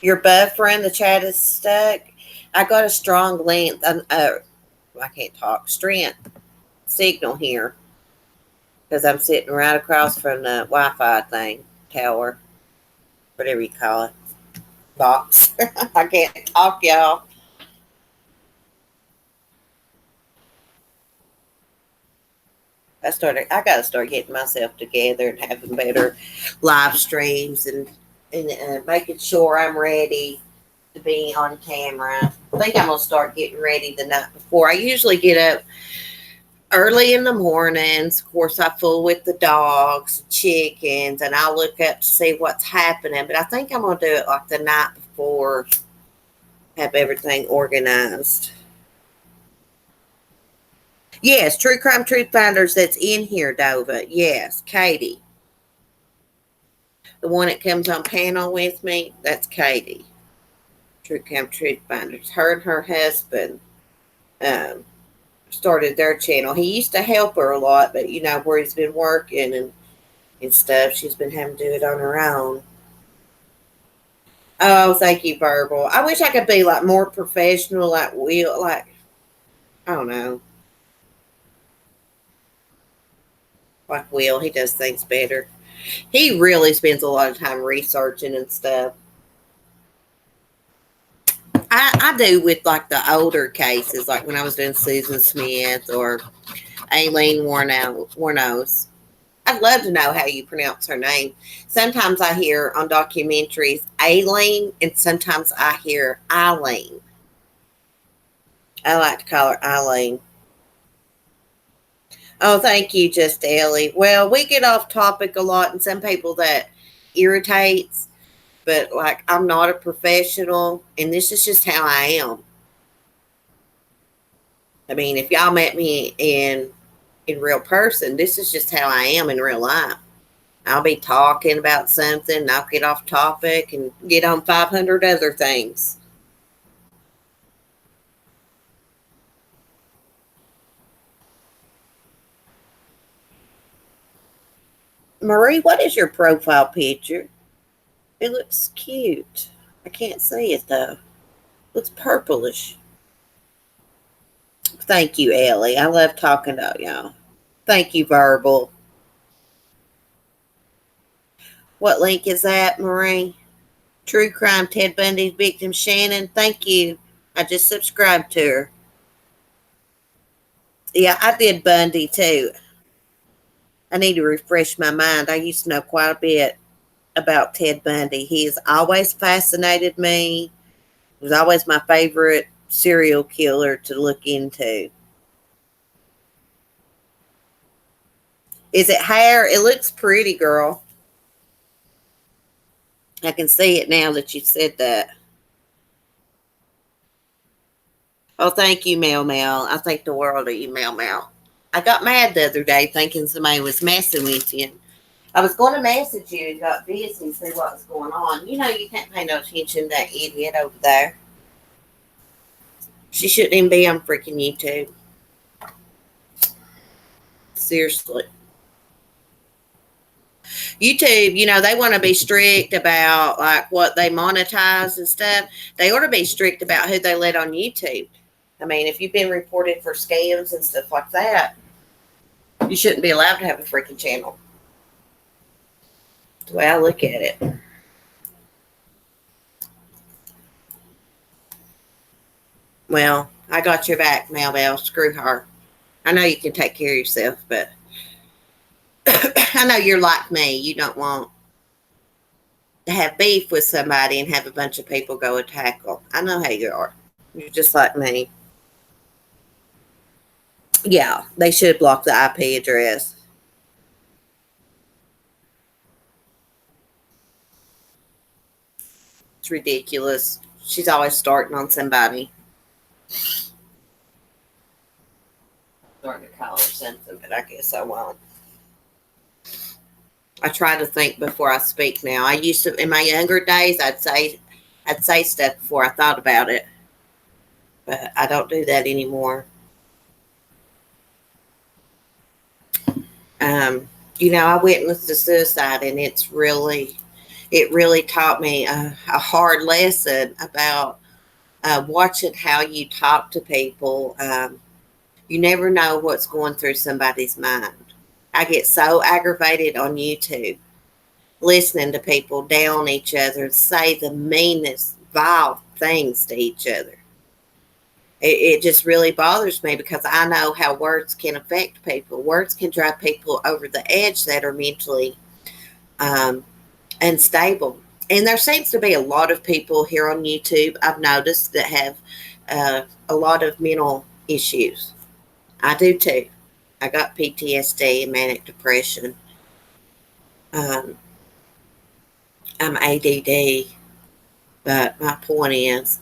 Your buffering, the chat is stuck. I got a strong length. I can't talk. Strength signal here because I'm sitting right across from the Wi-Fi thing, tower, whatever you call it, box. I can't talk, y'all. I got to start getting myself together and having better live streams and making sure I'm ready to be on camera. I think I'm gonna start getting ready the night before. I usually get up early in the mornings. Of course, I fool with the dogs, chickens, and I'll look up to see what's happening. But I think I'm gonna do it like the night before, have everything organized. Yes, True Crime Truth Finders that's in here, Dova. Yes, Katie. The one that comes on panel with me, that's Katie. True Crime Truth Finders. Her and her husband started their channel. He used to help her a lot, but you know, where he's been working and stuff, she's been having to do it on her own. Oh, thank you, Verbal. I wish I could be like more professional, like Will, like I don't know. Like Will, he does things better. He really spends a lot of time researching and stuff. I do with like the older cases, like when I was doing Susan Smith or Aileen Warnos. I'd love to know how you pronounce her name. Sometimes I hear on documentaries Aileen, and sometimes I hear Eileen. I like to call her Eileen. Oh, thank you, Just Ellie. Well, we get off topic a lot, and some people that irritates, but like I'm not a professional, and this is just how I am. I mean, if y'all met me in real person, this is just how I am in real life. I'll be talking about something, and I'll get off topic and get on 500 other things. Marie, what is your profile picture? It looks cute. I can't see it though. It looks purplish. Thank you, Ellie. I love talking to y'all. Thank you, Verbal. What link is that, Marie? True Crime Ted Bundy's victim Shannon. Thank you. I just subscribed to her. Yeah, I did Bundy too. I need to refresh my mind. I used to know quite a bit about Ted Bundy. He has always fascinated me. He was always my favorite serial killer to look into. Is it hair? It looks pretty, girl. I can see it now that you said that. Oh, thank you, Mel Mel. I think the world of you, Mel Mel. I got mad the other day thinking somebody was messing with you. I was going to message you and got busy and see what was going on. You know, you can't pay no attention to that idiot over there. She shouldn't even be on freaking YouTube. Seriously. YouTube, you know, they want to be strict about like what they monetize and stuff. They ought to be strict about who they let on YouTube. I mean, if you've been reported for scams and stuff like that, you shouldn't be allowed to have a freaking channel. That's the way I look at it. Well, I got your back, Mel Bell. Screw her. I know you can take care of yourself, but I know you're like me. You don't want to have beef with somebody and have a bunch of people go attack them. I know how you are. You're just like me. Yeah, they should block the IP address. It's ridiculous. She's always starting on somebody. Starting to call her something, but I guess I won't. I try to think before I speak now. I used to, in my younger days, I'd say stuff before I thought about it, but I don't do that anymore. Um, I witnessed a suicide, and it really taught me a hard lesson about watching how you talk to people. You never know what's going through somebody's mind. I get so aggravated on YouTube listening to people down each other and say the meanest, vile things to each other. It just really bothers me because I know how words can affect people. Words can drive people over the edge that are mentally um, unstable. And there seems to be a lot of people here on YouTube I've noticed that have a lot of mental issues. I do too. I got PTSD and manic depression. Um, I'm ADD, but my point is,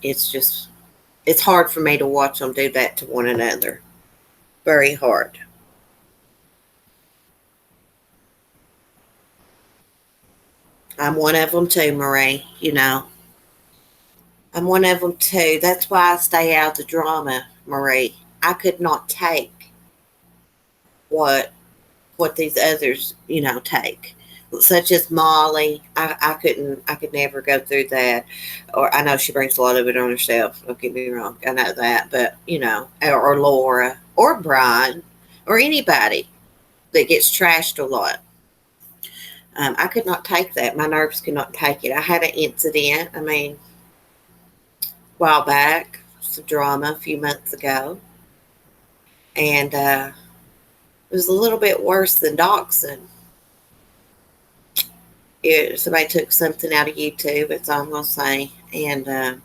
it's hard for me to watch them do that to one another. Very hard. I'm one of them too, Marie. I'm one of them too. That's why I stay out of the drama, Marie. I could not take what these others, take. Such as Molly. I could never go through that. Or I know she brings a lot of it on herself. Don't get me wrong. I know that. But, or Laura or Brian or anybody that gets trashed a lot. I could not take that. My nerves could not take it. I had an incident, a while back, some drama a few months ago. And it was a little bit worse than doxing. Somebody took something out of YouTube, that's all I'm going to say. And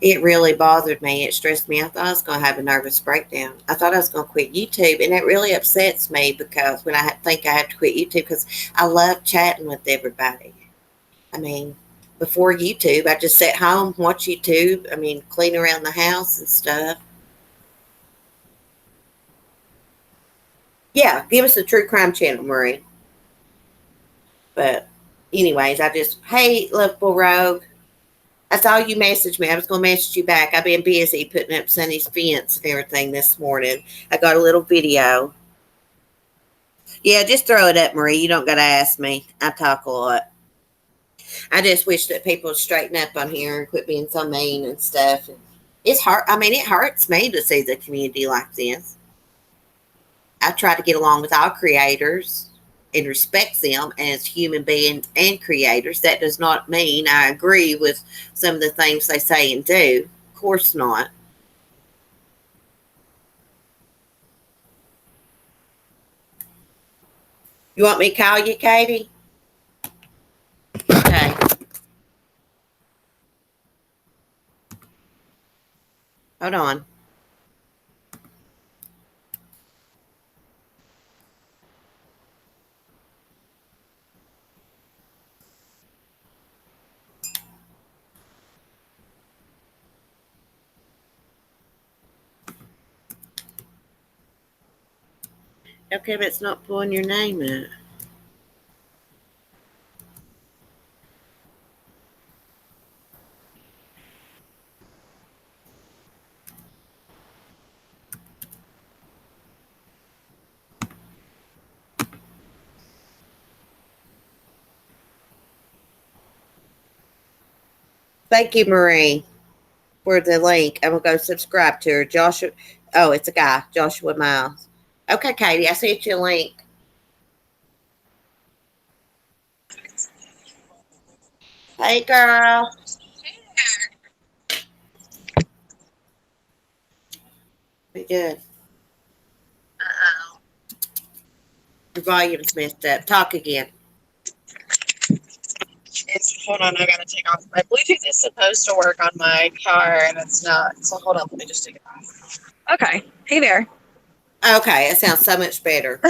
it really bothered me. It stressed me. I thought I was going to have a nervous breakdown. I thought I was going to quit YouTube. And it really upsets me because when I think I have to quit YouTube, because I love chatting with everybody. Before YouTube, I just sat home, watch YouTube. Clean around the house and stuff. Yeah, give us a true crime channel, Marie. But anyways, hey, lovable rogue. I saw you message me. I was going to message you back. I've been busy putting up Sunny's fence and everything this morning. I got a little video. Yeah, just throw it up, Marie. You don't got to ask me. I talk a lot. I just wish that people would straighten up on here and quit being so mean and stuff. It's hard. It hurts me to see the community like this. I try to get along with all creators and respect them as human beings and creators. That does not mean I agree with some of the things they say and do. Of course not. You want me to call you, Katie? Okay. Hold on. Okay, but it's not pulling your name up. Thank you, Marie, for the link. I'm going to go subscribe to her. Joshua. Oh, it's a guy, Joshua Miles. Okay, Katie, I sent you a link. Hey, girl. We good. Your volume's messed up. Talk again. Hold on, I gotta take off. My Bluetooth is supposed to work on my car and it's not. So hold on, let me just take it off. Okay. Hey there. Okay, it sounds so much better.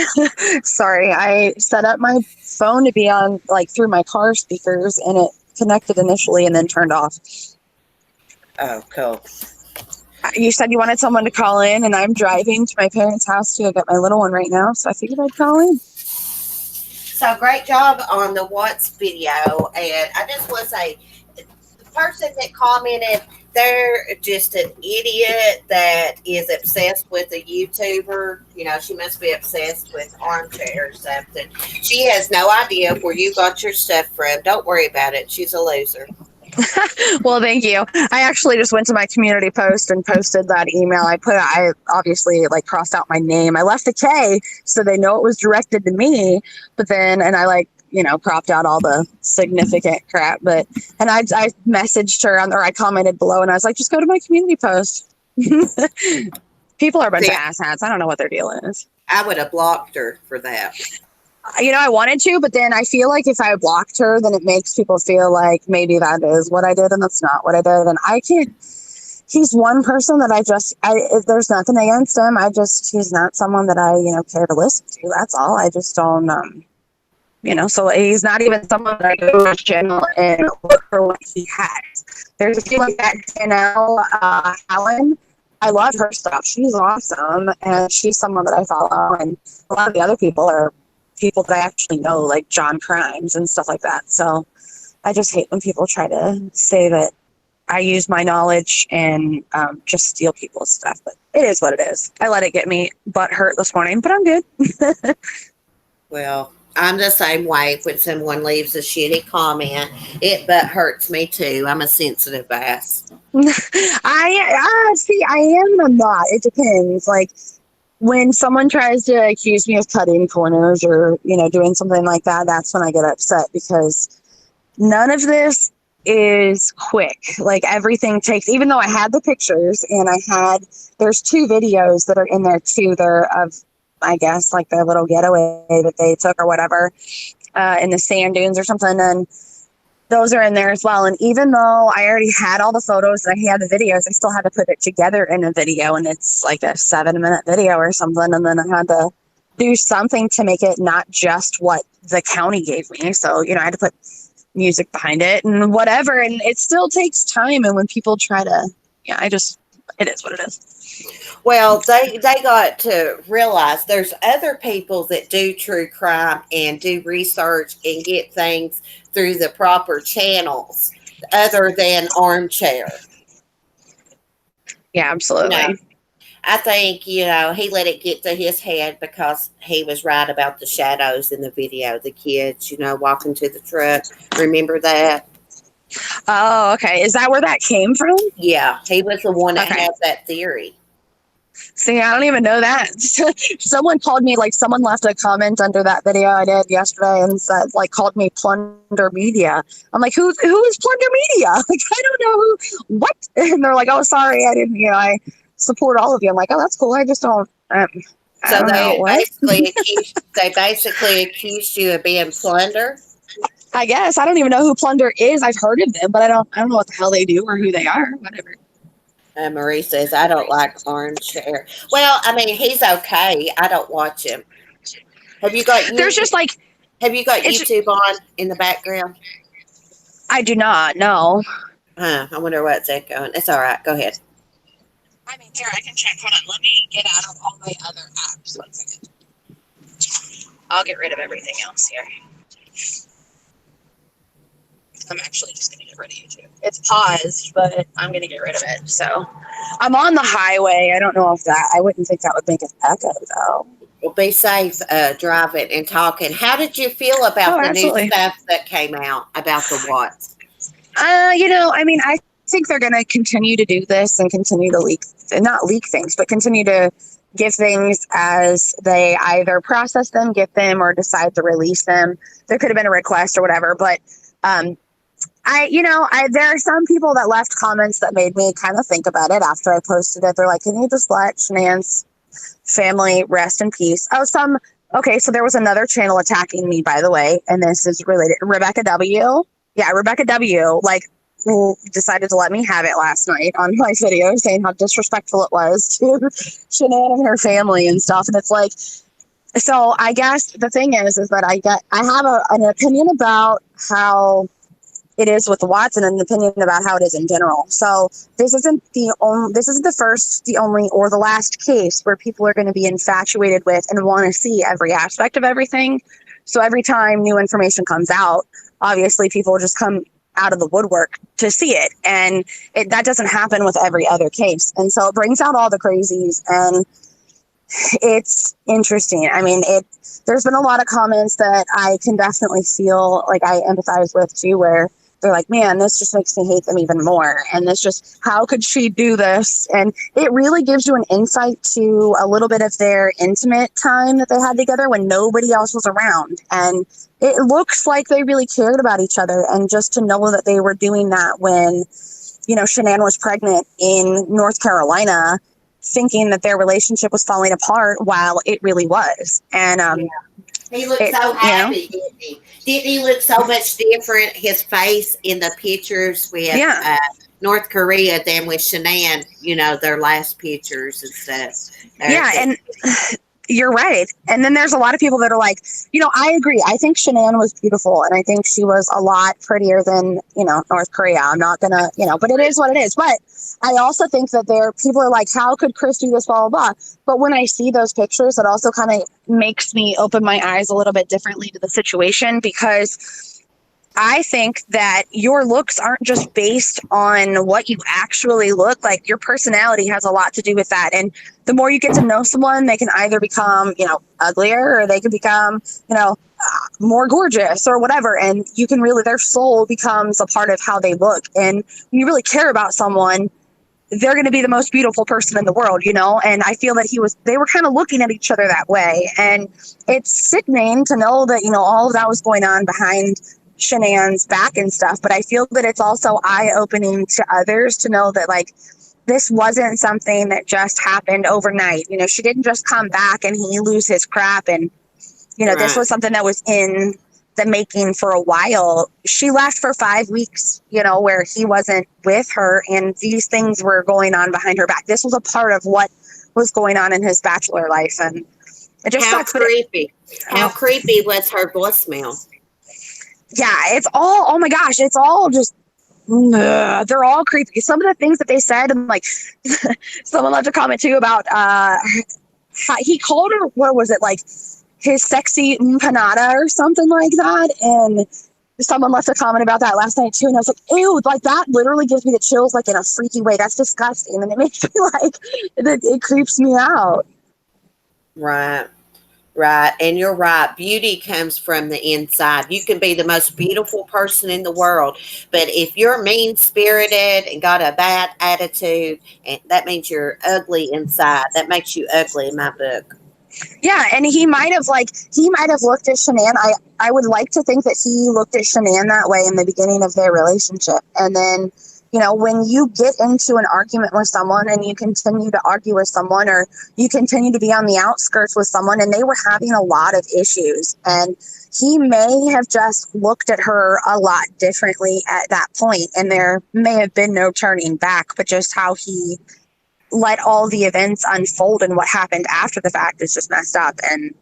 Sorry, I set up my phone to be on like through my car speakers, and it connected initially and then turned off. Oh, cool. You said you wanted someone to call in, and I'm driving to my parents' house to get my little one right now, so I figured I'd call in. So great job on the Watts video, and I just want to say, the person that commented, they're just an idiot that is obsessed with a YouTuber. You know, she must be obsessed with armchair or something. She has no idea where you got your stuff from. Don't worry about it. She's a loser. Well, thank you. I actually just went to my community post and posted that email. I obviously like crossed out my name. I left a K so they know it was directed to me, but then, and I like, cropped out all the significant crap, and I messaged her or I commented below and I was like, just go to my community post. People are a bunch of asshats. I don't know what their deal is. I would have blocked her for that. I wanted to, but then I feel like if I blocked her, then it makes people feel like maybe that is what I did and that's not what I did. And I can't, he's one person that there's nothing against him. He's not someone that I, care to listen to. That's all. I just don't, so he's not even someone that I go to his channel and look for what he has. There's a few like that, Danielle Allen. I love her stuff. She's awesome. And she's someone that I follow. And a lot of the other people are people that I actually know, like John Crimes and stuff like that. So I just hate when people try to say that I use my knowledge and just steal people's stuff. But it is what it is. I let it get me butt hurt this morning, but I'm good. Well, I'm the same way. When someone leaves a shitty comment, it butt hurts me too. I'm a sensitive ass. I am and I'm not. It depends. Like, when someone tries to accuse me of cutting corners or, doing something like that, that's when I get upset because none of this is quick. Like everything takes, even though I had the pictures and there's 2 videos that are in there too. They're of, I guess, like their little getaway that they took or whatever in the sand dunes or something. And those are in there as well. And even though I already had all the photos and I had the videos, I still had to put it together in a video. And it's like a 7-minute video or something. And then I had to do something to make it not just what the county gave me. So, I had to put music behind it and whatever. And it still takes time. And when people try to, it is what it is. Well, they got to realize there's other people that do true crime and do research and get things through the proper channels other than Armchair. Yeah, absolutely. I think, he let it get to his head because he was right about the shadows in the video. The kids, walking to the truck. Remember that? Oh, okay. Is that where that came from? Yeah, he was the one that had that theory. See, I don't even know that. Someone called me, like someone left a comment under that video I did yesterday and said, like, called me Plunder Media. I'm like, who is Plunder Media? Like, I don't know what? And they're like, oh, sorry, I didn't, I support all of you. I'm like, oh, that's cool. I just don't. So they basically accused you of being Plunder? I guess. I don't even know who Plunder is. I've heard of them, but I don't know what the hell they do or who they are. Whatever. Marie says, I don't like Armchair. Well, I mean, he's okay. I don't watch him. Have you got YouTube on in the background? I do not, no. I wonder what's that going. It's all right. Go ahead. I mean, here, I can check. Hold on. Let me get out of all my other apps. 1 second. I'll get rid of everything else here. I'm actually just going to get rid of YouTube. It's paused, but I'm going to get rid of it. So I'm on the highway. I don't know if I wouldn't think that would make an echo, though. Well, be safe driving and talking. How did you feel about the new stuff that came out about the Watts? I mean, I think they're going to continue to do this and continue to not leak things, but continue to give things as they either process them, get them, or decide to release them. There could have been a request or whatever, but there are some people that left comments that made me kind of think about it after I posted it. They're like, can you just let Shanann's family rest in peace? Okay, so there was another channel attacking me, by the way, and this is related. Rebecca W. Yeah, Rebecca W. Like, decided to let me have it last night on my video, saying how disrespectful it was to Shanann and her family and stuff. And it's like, so I guess the thing is that I have an opinion about how it is with Watson and an opinion about how it is in general. So this isn't the first, the only, or the last case where people are going to be infatuated with and want to see every aspect of everything. So every time new information comes out, obviously people will just come out of the woodwork to see it. And that doesn't happen with every other case. And so it brings out all the crazies, and it's interesting. I mean, there's been a lot of comments that I can definitely feel like I empathize with too, where they're like, man, this just makes me hate them even more. And this just, how could she do this? And it really gives you an insight to a little bit of their intimate time that they had together when nobody else was around. And it looks like they really cared about each other. And just to know that they were doing that when, Shanann was pregnant in North Carolina, thinking that their relationship was falling apart while it really was. And, he looked so happy, didn't he? Didn't he look so much different, his face in the pictures with North Korea than with Shanann, their last pictures and stuff. And you're right. And then there's a lot of people that are like, I agree. I think Shanann was beautiful, and I think she was a lot prettier than, North Korea. I'm not going to, but it is what it is. But I also think that people are like, how could Chris do this, blah, blah, blah. But when I see those pictures, it also kind of makes me open my eyes a little bit differently to the situation, because I think that your looks aren't just based on what you actually look like. Your personality has a lot to do with that. And the more you get to know someone, they can either become, uglier, or they can become, more gorgeous or whatever. And you can really, their soul becomes a part of how they look. And when you really care about someone, they're going to be the most beautiful person in the world, and I feel that they were kind of looking at each other that way. And it's sickening to know that, all of that was going on behind Shanann's back and stuff. But I feel that it's also eye-opening to others to know that, like, this wasn't something that just happened overnight. She didn't just come back and he lose his crap. And, this was something that was in the making for a while. She left for 5 weeks, where he wasn't with her, and these things were going on behind her back. This was a part of what was going on in his bachelor life. And it just how sucks. Creepy. How creepy was her voicemail? Yeah, it's all, oh my gosh, it's all just, they're all creepy. Some of the things that they said, and like, someone left a comment too about, he called her, what was it, like, his sexy empanada or something like that. And someone left a comment about that last night too. And I was like, ew, like, that literally gives me the chills, like, in a freaky way. That's disgusting. And it makes me like, it creeps me out. Right. And you're right. Beauty comes from the inside. You can be the most beautiful person in the world, but if you're mean-spirited and got a bad attitude, and that means you're ugly inside. That makes you ugly in my book. Yeah, and he might have looked at Shanann. I would like to think that he looked at Shanann that way in the beginning of their relationship. And then, when you get into an argument with someone and you continue to argue with someone, or you continue to be on the outskirts with someone, and they were having a lot of issues, and he may have just looked at her a lot differently at that point, and there may have been no turning back, but just how he let all the events unfold and what happened after the fact is just messed up. And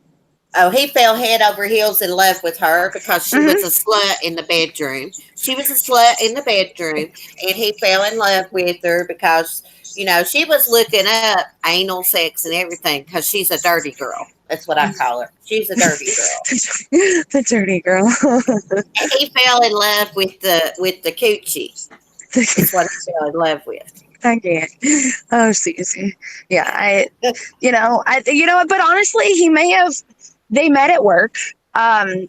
he fell head over heels in love with her because she was a slut in the bedroom. She was a slut in the bedroom, and he fell in love with her because, she was looking up anal sex and everything because she's a dirty girl. That's what I call her. She's a dirty girl. The dirty girl. And he fell in love with the coochie. That's what he fell in love with. I can't. Oh, Susie. Yeah, but honestly, they met at work. I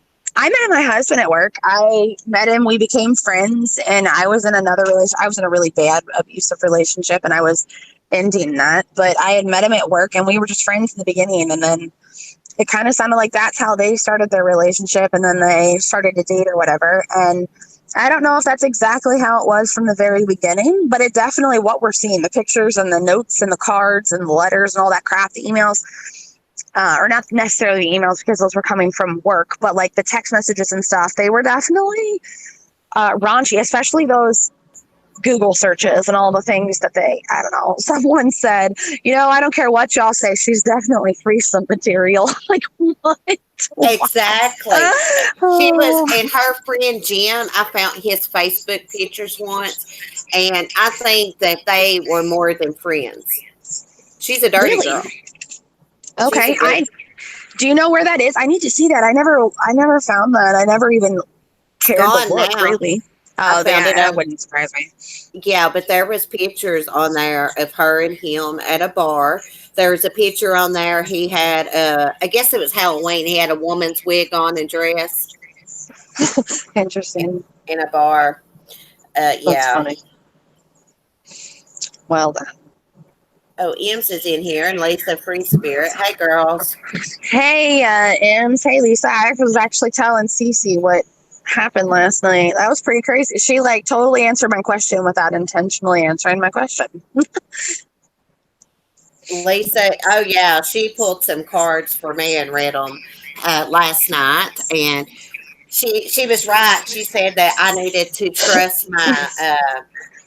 met my husband at work. I met him. We became friends, and I was in another relationship. I was in a really bad, abusive relationship, and I was ending that. But I had met him at work, and we were just friends in the beginning. And then it kind of sounded like that's how they started their relationship, and then they started to date or whatever. And I don't know if that's exactly how it was from the very beginning, but it definitely what we're seeing, the pictures and the notes and the cards and the letters and all that crap, the emails, or not necessarily the emails because those were coming from work, but like the text messages and stuff, they were definitely raunchy, especially those Google searches and all the things that I don't know. Someone said, I don't care what y'all say, she's definitely threesome material. Like, what? Exactly. She was, and her friend Jim, I found his Facebook pictures once, and I think that they were more than friends. She's a dirty Really? girl. Okay. Do you know where that is? I need to see that. I never found that. I never even cared to look, now. really. I Oh, found it that on- wouldn't surprise me. Yeah, but there was pictures on there of her and him at a bar. There was a picture on there. He had, I guess it was Halloween. He had a woman's wig on and dress Interesting. in a bar. That's Yeah. funny. Well done. Oh, Ems is in here, and Lisa Free Spirit. Hey, girls. Hey, Ems. Hey, Lisa. I was actually telling Cece what happened last night. That was pretty crazy. She totally answered my question without intentionally answering my question. Lisa, oh yeah, she pulled some cards for me and read them last night, and she was right. She said that I needed to trust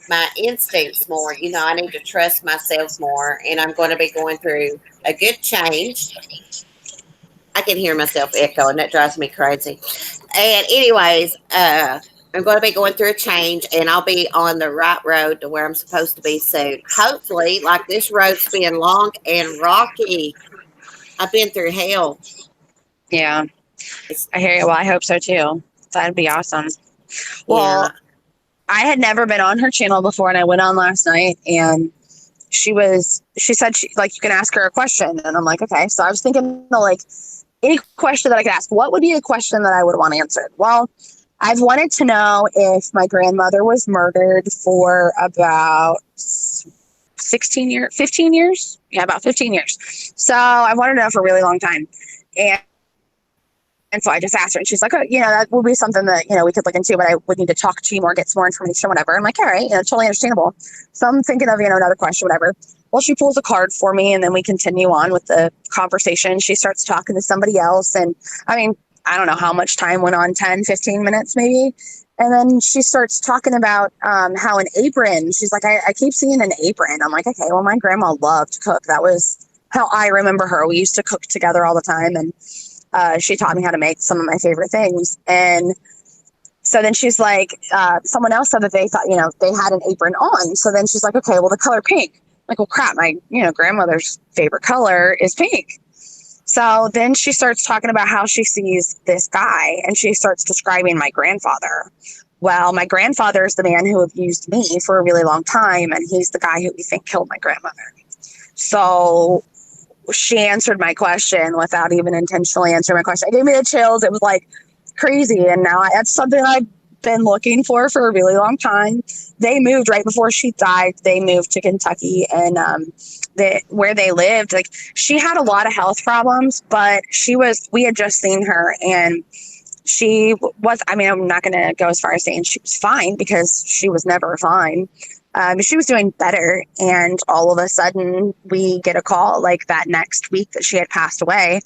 my instincts more. I need to trust myself more, and I'm going to be going through a good change. I can hear myself echoing. That drives me crazy. And anyways, I'm going to be going through a change, and I'll be on the right road to where I'm supposed to be soon. Hopefully, like this road's been long and rocky. I've been through hell. Yeah, I hear you. Well, I hope so too. That'd be awesome. Well, Yeah. I had never been on her channel before, and I went on last night, and she said you can ask her a question, and I'm like, okay. So I was thinking any question that I could ask. What would be a question that I would want answered? Well, I've wanted to know if my grandmother was murdered for about 15 years. Yeah, about 15 years. So I wanted to know for a really long time. And so I just asked her, and she's like, oh, that will be something that, we could look into, but I would need to talk to you more, get some more information, whatever. I'm like, all right, totally understandable. So I'm thinking of, another question, whatever. Well, she pulls a card for me, and then we continue on with the conversation. She starts talking to somebody else. And I mean, I don't know how much time went on, 10, 15 minutes maybe. And then she starts talking about how an apron, she's like, I keep seeing an apron. I'm like, okay, well, my grandma loved to cook. That was how I remember her. We used to cook together all the time. And she taught me how to make some of my favorite things. And so then she's like, someone else said that they thought, they had an apron on. So then she's like, okay, well, the color pink. I'm like, well, crap, my, grandmother's favorite color is pink. So then she starts talking about how she sees this guy, and she starts describing my grandfather. Well, my grandfather is the man who abused me for a really long time, and he's the guy who we think killed my grandmother. So she answered my question without even intentionally answering my question. It gave me the chills. It was crazy. And now that's something I've been looking for a really long time. They moved right before she died. They moved to Kentucky, and where they lived, she had a lot of health problems, but we had just seen her, and she was, I'm not going to go as far as saying she was fine, because she was never fine. She was doing better, and all of a sudden we get a call that next week that she had passed away,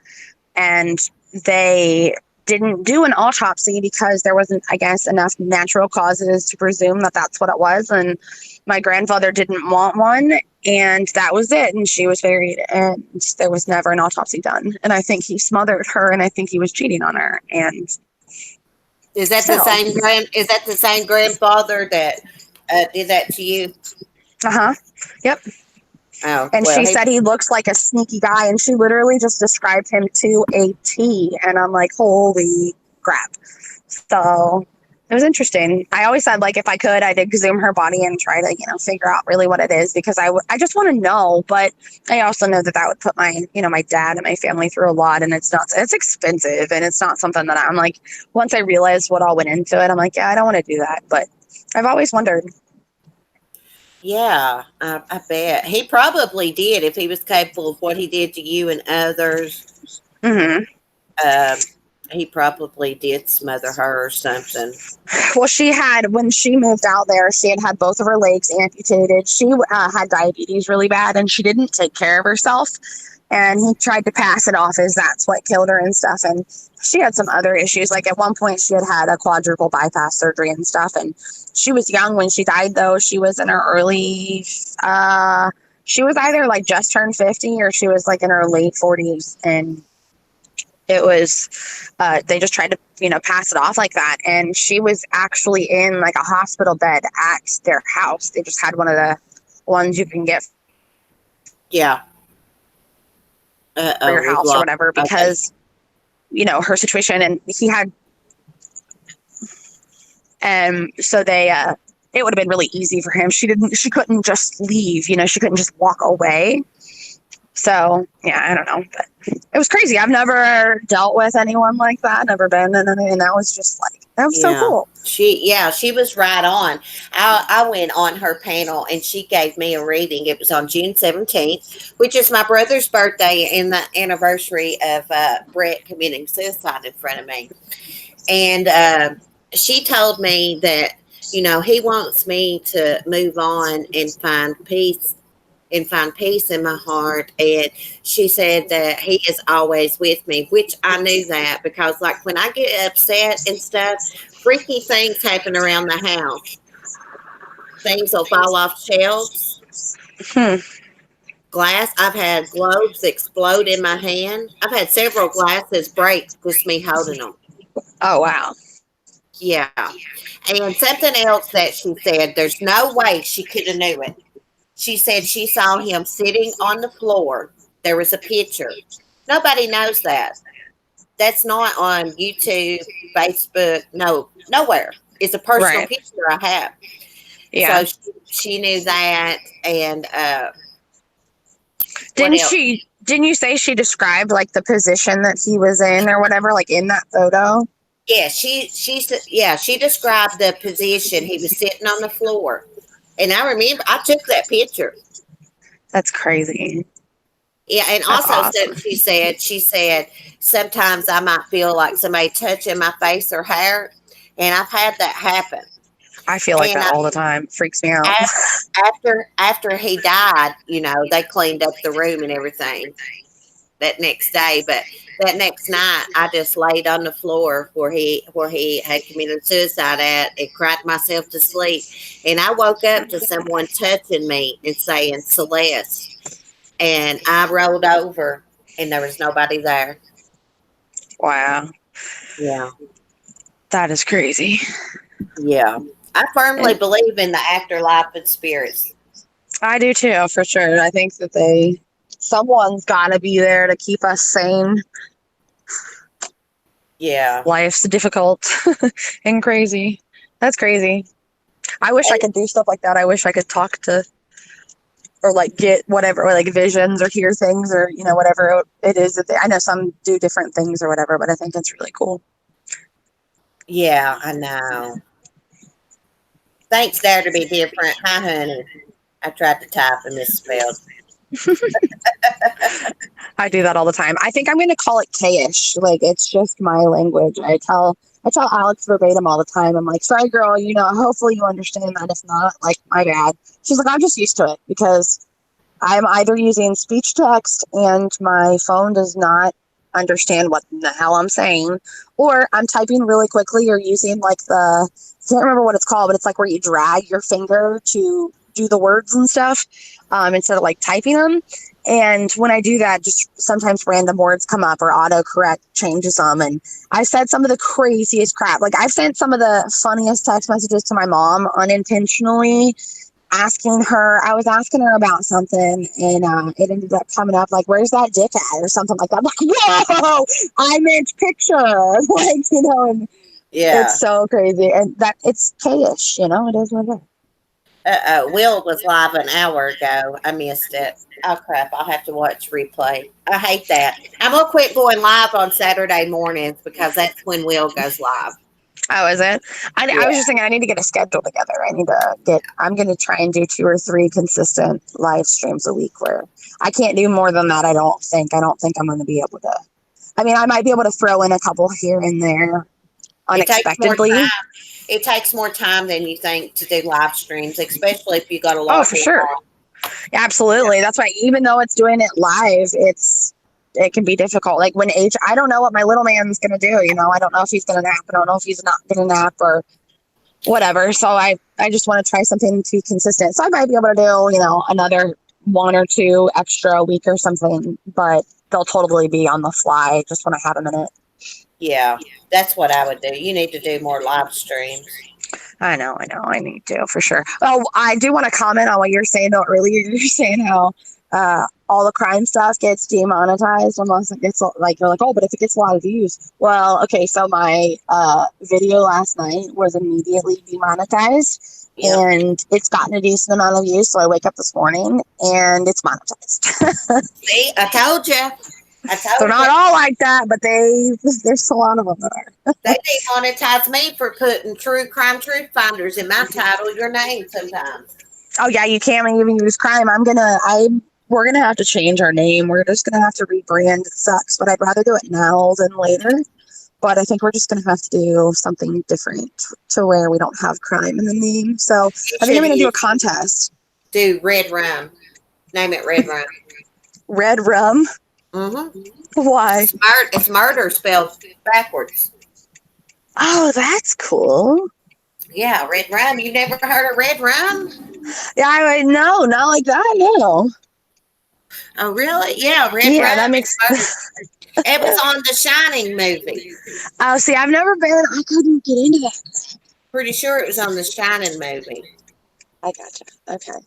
and they didn't do an autopsy because there wasn't, I guess, enough natural causes to presume that that's what it was. And my grandfather didn't want one, and that was it. And she was buried, and there was never an autopsy done. And I think he smothered her, and I think he was cheating on her. And Is that the same grandfather that did that to you? Yep. Oh, and she said he looks like a sneaky guy, and she literally just described him to a T. And I'm like, holy crap. So it was interesting. I always said, if I could, I'd exhume her body and try to, figure out really what it is, because I just want to know. But I also know that would put my, my dad and my family through a lot, and it's expensive, and it's not something that I'm once I realized what all went into it, I'm like, yeah, I don't want to do that. But I've always wondered. Yeah, I bet. He probably did if he was capable of what he did to you and others. Mm-hmm. He probably did smother her or something. Well, when she moved out there, she had both of her legs amputated. She had diabetes really bad, and she didn't take care of herself. And he tried to pass it off as that's what killed her and stuff. And she had some other issues. Like at one point, she had a quadruple bypass surgery and stuff. And she was young when she died, though. She was in her early, she was either like just turned 50 or she was like in her late 40s. And it was, they just tried to, pass it off like that. And she was actually in like a hospital bed at their house. They just had one of the ones you can get Yeah. for your house or whatever, because her situation, and he had so they it would have been really easy for him. She couldn't just leave, she couldn't just walk away. So yeah, I don't know, but it was crazy. I've never dealt with anyone like that, never been in anything, and that was just like, that was so cool. She was right on. I went on her panel and she gave me a reading. It was on June 17th, which is my brother's birthday and the anniversary of Brett committing suicide in front of me. And she told me that, he wants me to move on and find peace in my heart. And she said that he is always with me, which I knew that because like when I get upset and stuff, freaky things happen around the house. Things will fall off shelves. Glass. I've had globes explode in my hand. I've had several glasses break with me holding them. Oh, wow. Yeah. And something else that she said, there's no way she could have knew it. She said she saw him sitting on the floor. There was a picture. Nobody knows that. That's not on YouTube, Facebook. No, nowhere. It's a personal picture I have. Yeah. So she knew that. And didn't you say she described like the position that he was in or whatever, like in that photo? Yeah, she described the position. He was sitting on the floor. And I remember I took that picture. That's crazy. Yeah, and That's also awesome. she said sometimes I might feel like somebody touching my face or hair, and I've had that happen. I feel like that all the time. Freaks me out. After he died, they cleaned up the room and everything that next day, but that next night I just laid on the floor where he had committed suicide at and cried myself to sleep. And I woke up to someone touching me and saying Celeste. And I rolled over and there was nobody there. Wow. Yeah. That is crazy. Yeah. I firmly believe in the afterlife and spirits. I do too, for sure. I think that someone's got to be there to keep us sane. Yeah. Life's difficult and crazy. That's crazy. I wish I could do stuff like that. I wish I could talk to or like get whatever, or like visions or hear things or, whatever it is that I know some do different things or whatever, but I think it's really cool. Yeah, I know. Thanks, Dare to Be Different. Hi, honey. I tried to type and misspelled. I do that all the time. I think I'm going to call it K-ish. Like, it's just my language. I tell Alex verbatim all the time. I'm like, sorry, girl, hopefully you understand that. If not, like, my bad. She's like, I'm just used to it because I'm either using speech text and my phone does not understand what the hell I'm saying, or I'm typing really quickly or using like I can't remember what it's called, but it's like where you drag your finger to do the words and stuff instead of like typing them. And when I do that, just sometimes random words come up or autocorrect changes them. And I said some of the craziest crap. Like I've sent some of the funniest text messages to my mom unintentionally, I was asking her about something, and it ended up coming up like, where's that dick at? Or something like that. I'm like, whoa, I meant picture. Like, and Yeah. It's so crazy. And that it's K-ish, it is what it is. Will was live an hour ago. I missed it. Oh crap! I'll have to watch replay. I hate that. I'm gonna quit going live on Saturday mornings because that's when Will goes live. Oh, is it? I was just thinking I need to get a schedule together. I'm going to try and do 2 or 3 consistent live streams a week where I can't do more than that. I don't think I'm going to be able to. I mean, I might be able to throw in a couple here and there unexpectedly. It takes more time than you think to do live streams, especially if you got a lot. Oh, for sure. Absolutely. That's why even though it's doing it live, it can be difficult. Like when I don't know what my little man's gonna do. I don't know if he's gonna nap. I don't know if he's not gonna nap or whatever. So I just want to try something to be consistent. So I might be able to do another one or two extra a week or something, but they'll totally be on the fly just when I have a minute. Yeah, that's what I would do. You need to do more live streams. I know. I need to for sure. Oh, I do want to comment on what you're saying though earlier. You're saying how all the crime stuff gets demonetized unless it gets like, you're like, oh, but if it gets a lot of views. Well, okay, so my video last night was immediately demonetized. Yeah. And it's gotten a decent amount of views. So I wake up this morning and it's monetized. See, I told you. They're not all like that, but there's a lot of them that are. They demonetize me for putting True Crime Truth Finders in my title, your name sometimes. Oh yeah, you can't even use crime. We're gonna have to change our name. We're just gonna have to rebrand. It sucks, but I'd rather do it now than later. But I think we're just gonna have to do something different to where we don't have crime in the name. So I think I'm gonna do a contest. Do Red Rum. Name it Red Rum. Red Rum. Mm-hmm. Why? It's murder spelled backwards. Oh, that's cool. Yeah, Red Rum. You never heard of Red Rum? Yeah, no, not like that. No. Oh, really? Yeah, Red Rum. Yeah, that makes. It was on the Shining movie. Oh, see, I've never been. I couldn't get into that. Pretty sure it was on the Shining movie. I gotcha. Okay.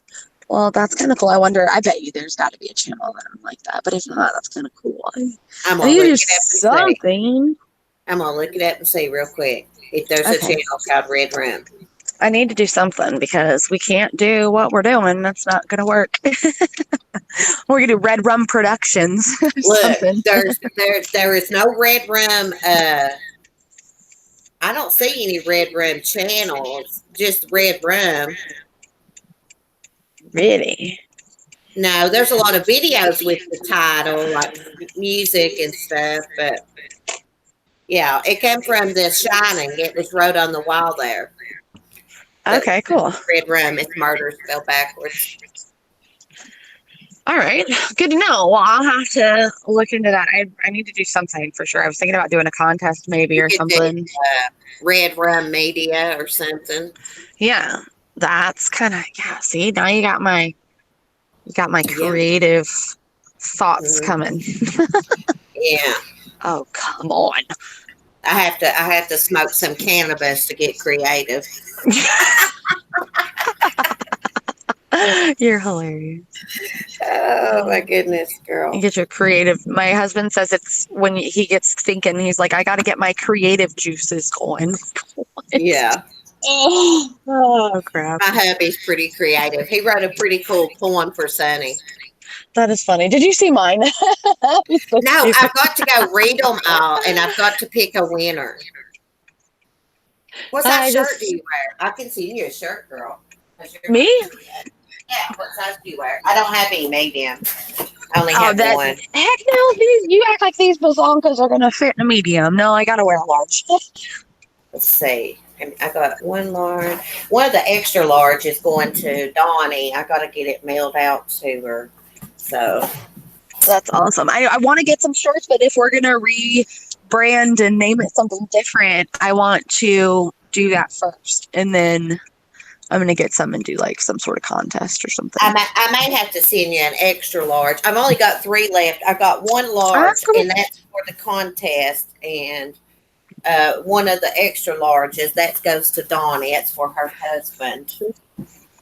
Well, that's kind of cool. I wonder. I bet you there's got to be a channel that I'm like that. But if not, that's kind of cool. I'm I need to do something. I'm gonna look it up and see real quick if there's a channel called Red Rum. I need to do something because we can't do what we're doing. That's not going to work. We're going to do Red Rum Productions. Look, there is no Red Rum. I don't see any Red Rum channels. Just Red Rum. Really? No, there's a lot of videos with the title, like music and stuff. But yeah, it came from The Shining. It was wrote on the wall there. Okay, cool. Red Rum, it's murder spelled backwards. All right, good to know. Well, I'll have to look into that. I need to do something for sure. I was thinking about doing a contest maybe or something. Do, Red Rum Media or something. Yeah, that's kind of See, now you got my creative thoughts coming. Yeah. Oh, come on. I have to smoke some cannabis to get creative. You're hilarious. Oh my goodness, girl. You get your creative. My husband says it's when he gets thinking, he's like, I got to get my creative juices going. Yeah. Oh, crap. My hubby's pretty creative. He wrote a pretty cool poem for Sonny. That is funny. Did you see mine? No, I've got to go read them all, and I've got to pick a winner. What size shirt do you wear? I can see you a shirt, girl. Me? Yeah, what size do you wear? I don't have any medium. I only have one. Heck no, you act like these bazonkas are going to fit in a medium. No, I got to wear a large. Let's see. I got one large. One of the extra large is going to Donnie. I got to get it mailed out to her. So that's awesome. I want to get some shirts, but if we're going to rebrand and name it something different, I want to do that first. And then I'm going to get some and do like some sort of contest or something. I might have to send you an extra large. I've only got 3 left. I got one large, and that's for the contest. And one of the extra larges, that goes to Donnie. That's for her husband.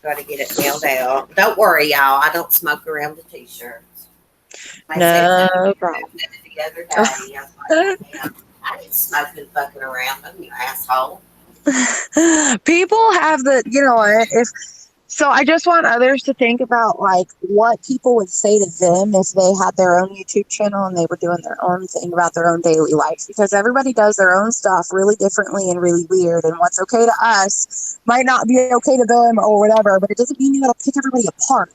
Got to get it mailed out. Don't worry, y'all. I don't smoke around the t-shirts. No problem. The other day, I was like, I didn't smoke and fucking around them, you asshole. People have I just want others to think about like what people would say to them if they had their own YouTube channel and they were doing their own thing about their own daily life, because everybody does their own stuff really differently and really weird, and what's okay to us might not be okay to them or whatever, but it doesn't mean you gotta pick everybody apart.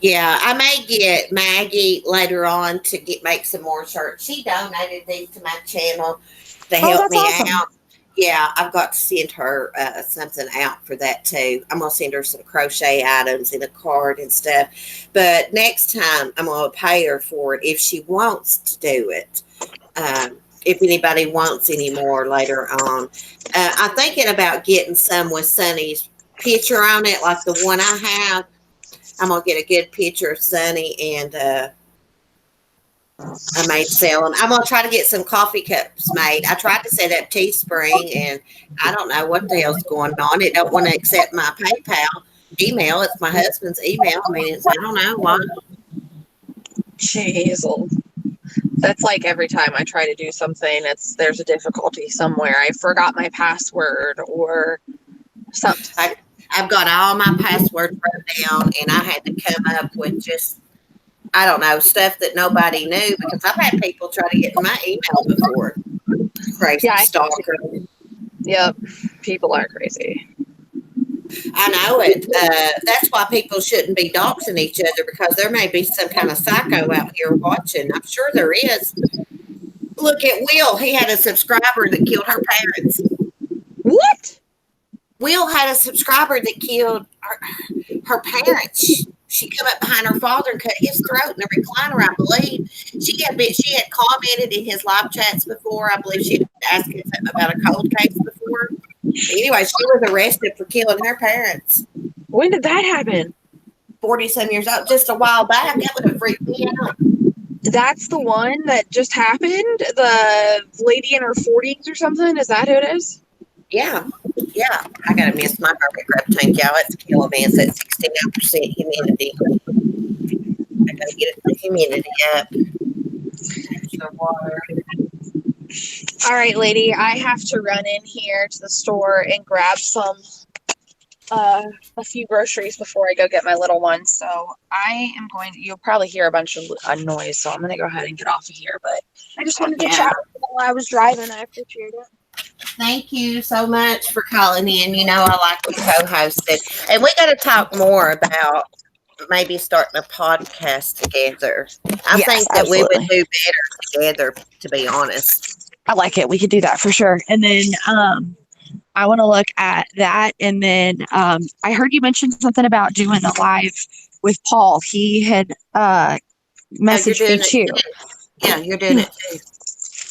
Yeah, I may get Maggie later on to make some more shirts. She donated these to my channel to help me out. Yeah, I've got to send her something out for that too. I'm gonna send her some crochet items in a card and stuff. But next time, I'm gonna pay her for it if she wants to do it. If anybody wants any more later on, I'm thinking about getting some with Sunny's picture on it, like the one I have. I'm gonna get a good picture of Sunny and I may sell them. I'm gonna try to get some coffee cups made. I tried to set up Teespring, and I don't know what the hell's going on. It don't want to accept my PayPal email. It's my husband's email. I mean, I don't know why. Jeez, that's like every time I try to do something, there's a difficulty somewhere. I forgot my password or something. I've got all my passwords wrote down, and I had to come up with just, I don't know, stuff that nobody knew because I've had people try to get in my email before. Crazy stalker. Yep, people are crazy. I know it. That's why people shouldn't be doxing each other, because there may be some kind of psycho out here watching. I'm sure there is. Look at Will. He had a subscriber that killed her parents. What? Will had a subscriber that killed her parents. She come up behind her father and cut his throat in a recliner, I believe. She had commented in his live chats before. I believe she had asked him something about a cold case before. Anyway, she was arrested for killing her parents. When did that happen? 40-some years old, just a while back. That would have freaked me out. That's the one that just happened? The lady in her 40s or something? Is that who it is? Yeah. I gotta miss my hermit crab tank, y'all. It's killing me. It's at 69% humidity. I gotta get the humidity up. Extra water. All right, lady. I have to run in here to the store and grab a few groceries before I go get my little one. So you'll probably hear a bunch of noise. So I'm going to go ahead and get off of here. But I just wanted to chat while I was driving. I appreciate it. Thank you so much for calling in. You know, I like to co-host it. And we got to talk more about maybe starting a podcast together. I think that we would do better together, to be honest. I like it. We could do that for sure. And then I want to look at that. And then I heard you mention something about doing a live with Paul. He had messaged me too. Yeah, you're doing it too.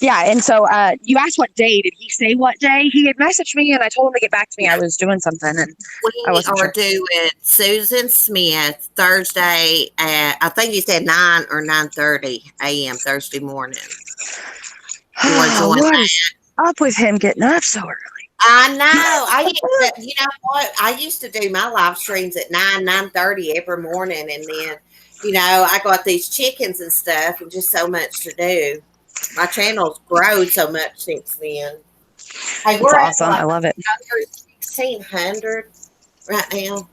Yeah, and so you asked what day. Did he say what day? He had messaged me, and I told him to get back to me. I was doing something, and I wasn't sure. We are doing Susan Smith Thursday at, I think he said 9 or 9:30 a.m. Thursday morning. What is up with him getting up so early? I know. You know what? I used to do my live streams at 9:30 every morning, and then, you know, I got these chickens and stuff, and just so much to do. My channel's grown so much since then. Hey, we're awesome. I love it. 1,600 right now.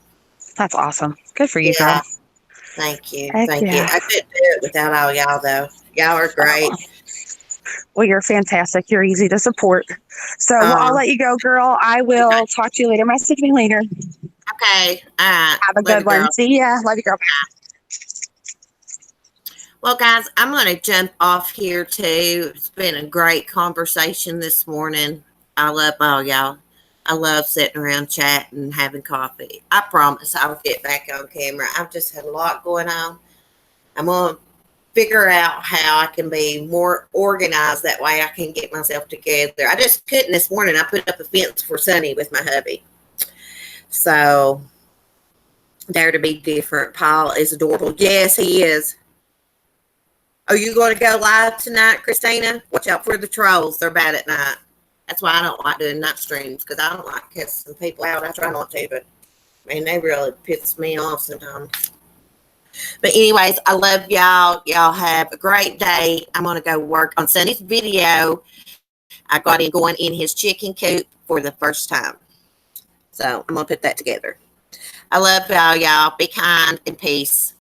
That's awesome. Good for you, girl. Thank you. Heck Thank you. I couldn't do it without all y'all, though. Y'all are great. Well, you're fantastic. You're easy to support. So I'll let you go, girl. I will talk to you later. Message me later. Okay. Have a good one. See ya. Love you, girl. Well, guys, I'm going to jump off here, too. It's been a great conversation this morning. I love all y'all. I love sitting around chatting and having coffee. I promise I'll get back on camera. I've just had a lot going on. I'm going to figure out how I can be more organized. That way I can get myself together. I just couldn't this morning. I put up a fence for Sunny with my hubby. So, dare to be different. Paul is adorable. Yes, he is. Are you going to go live tonight, Christina? Watch out for the trolls. They're bad at night. That's why I don't like doing night streams, because I don't like cussing people out. I try not to, but, man, they really piss me off sometimes. But anyways, I love y'all. Y'all have a great day. I'm going to go work on Sunny's video. I got him going in his chicken coop for the first time. So I'm going to put that together. I love y'all. Be kind and peace.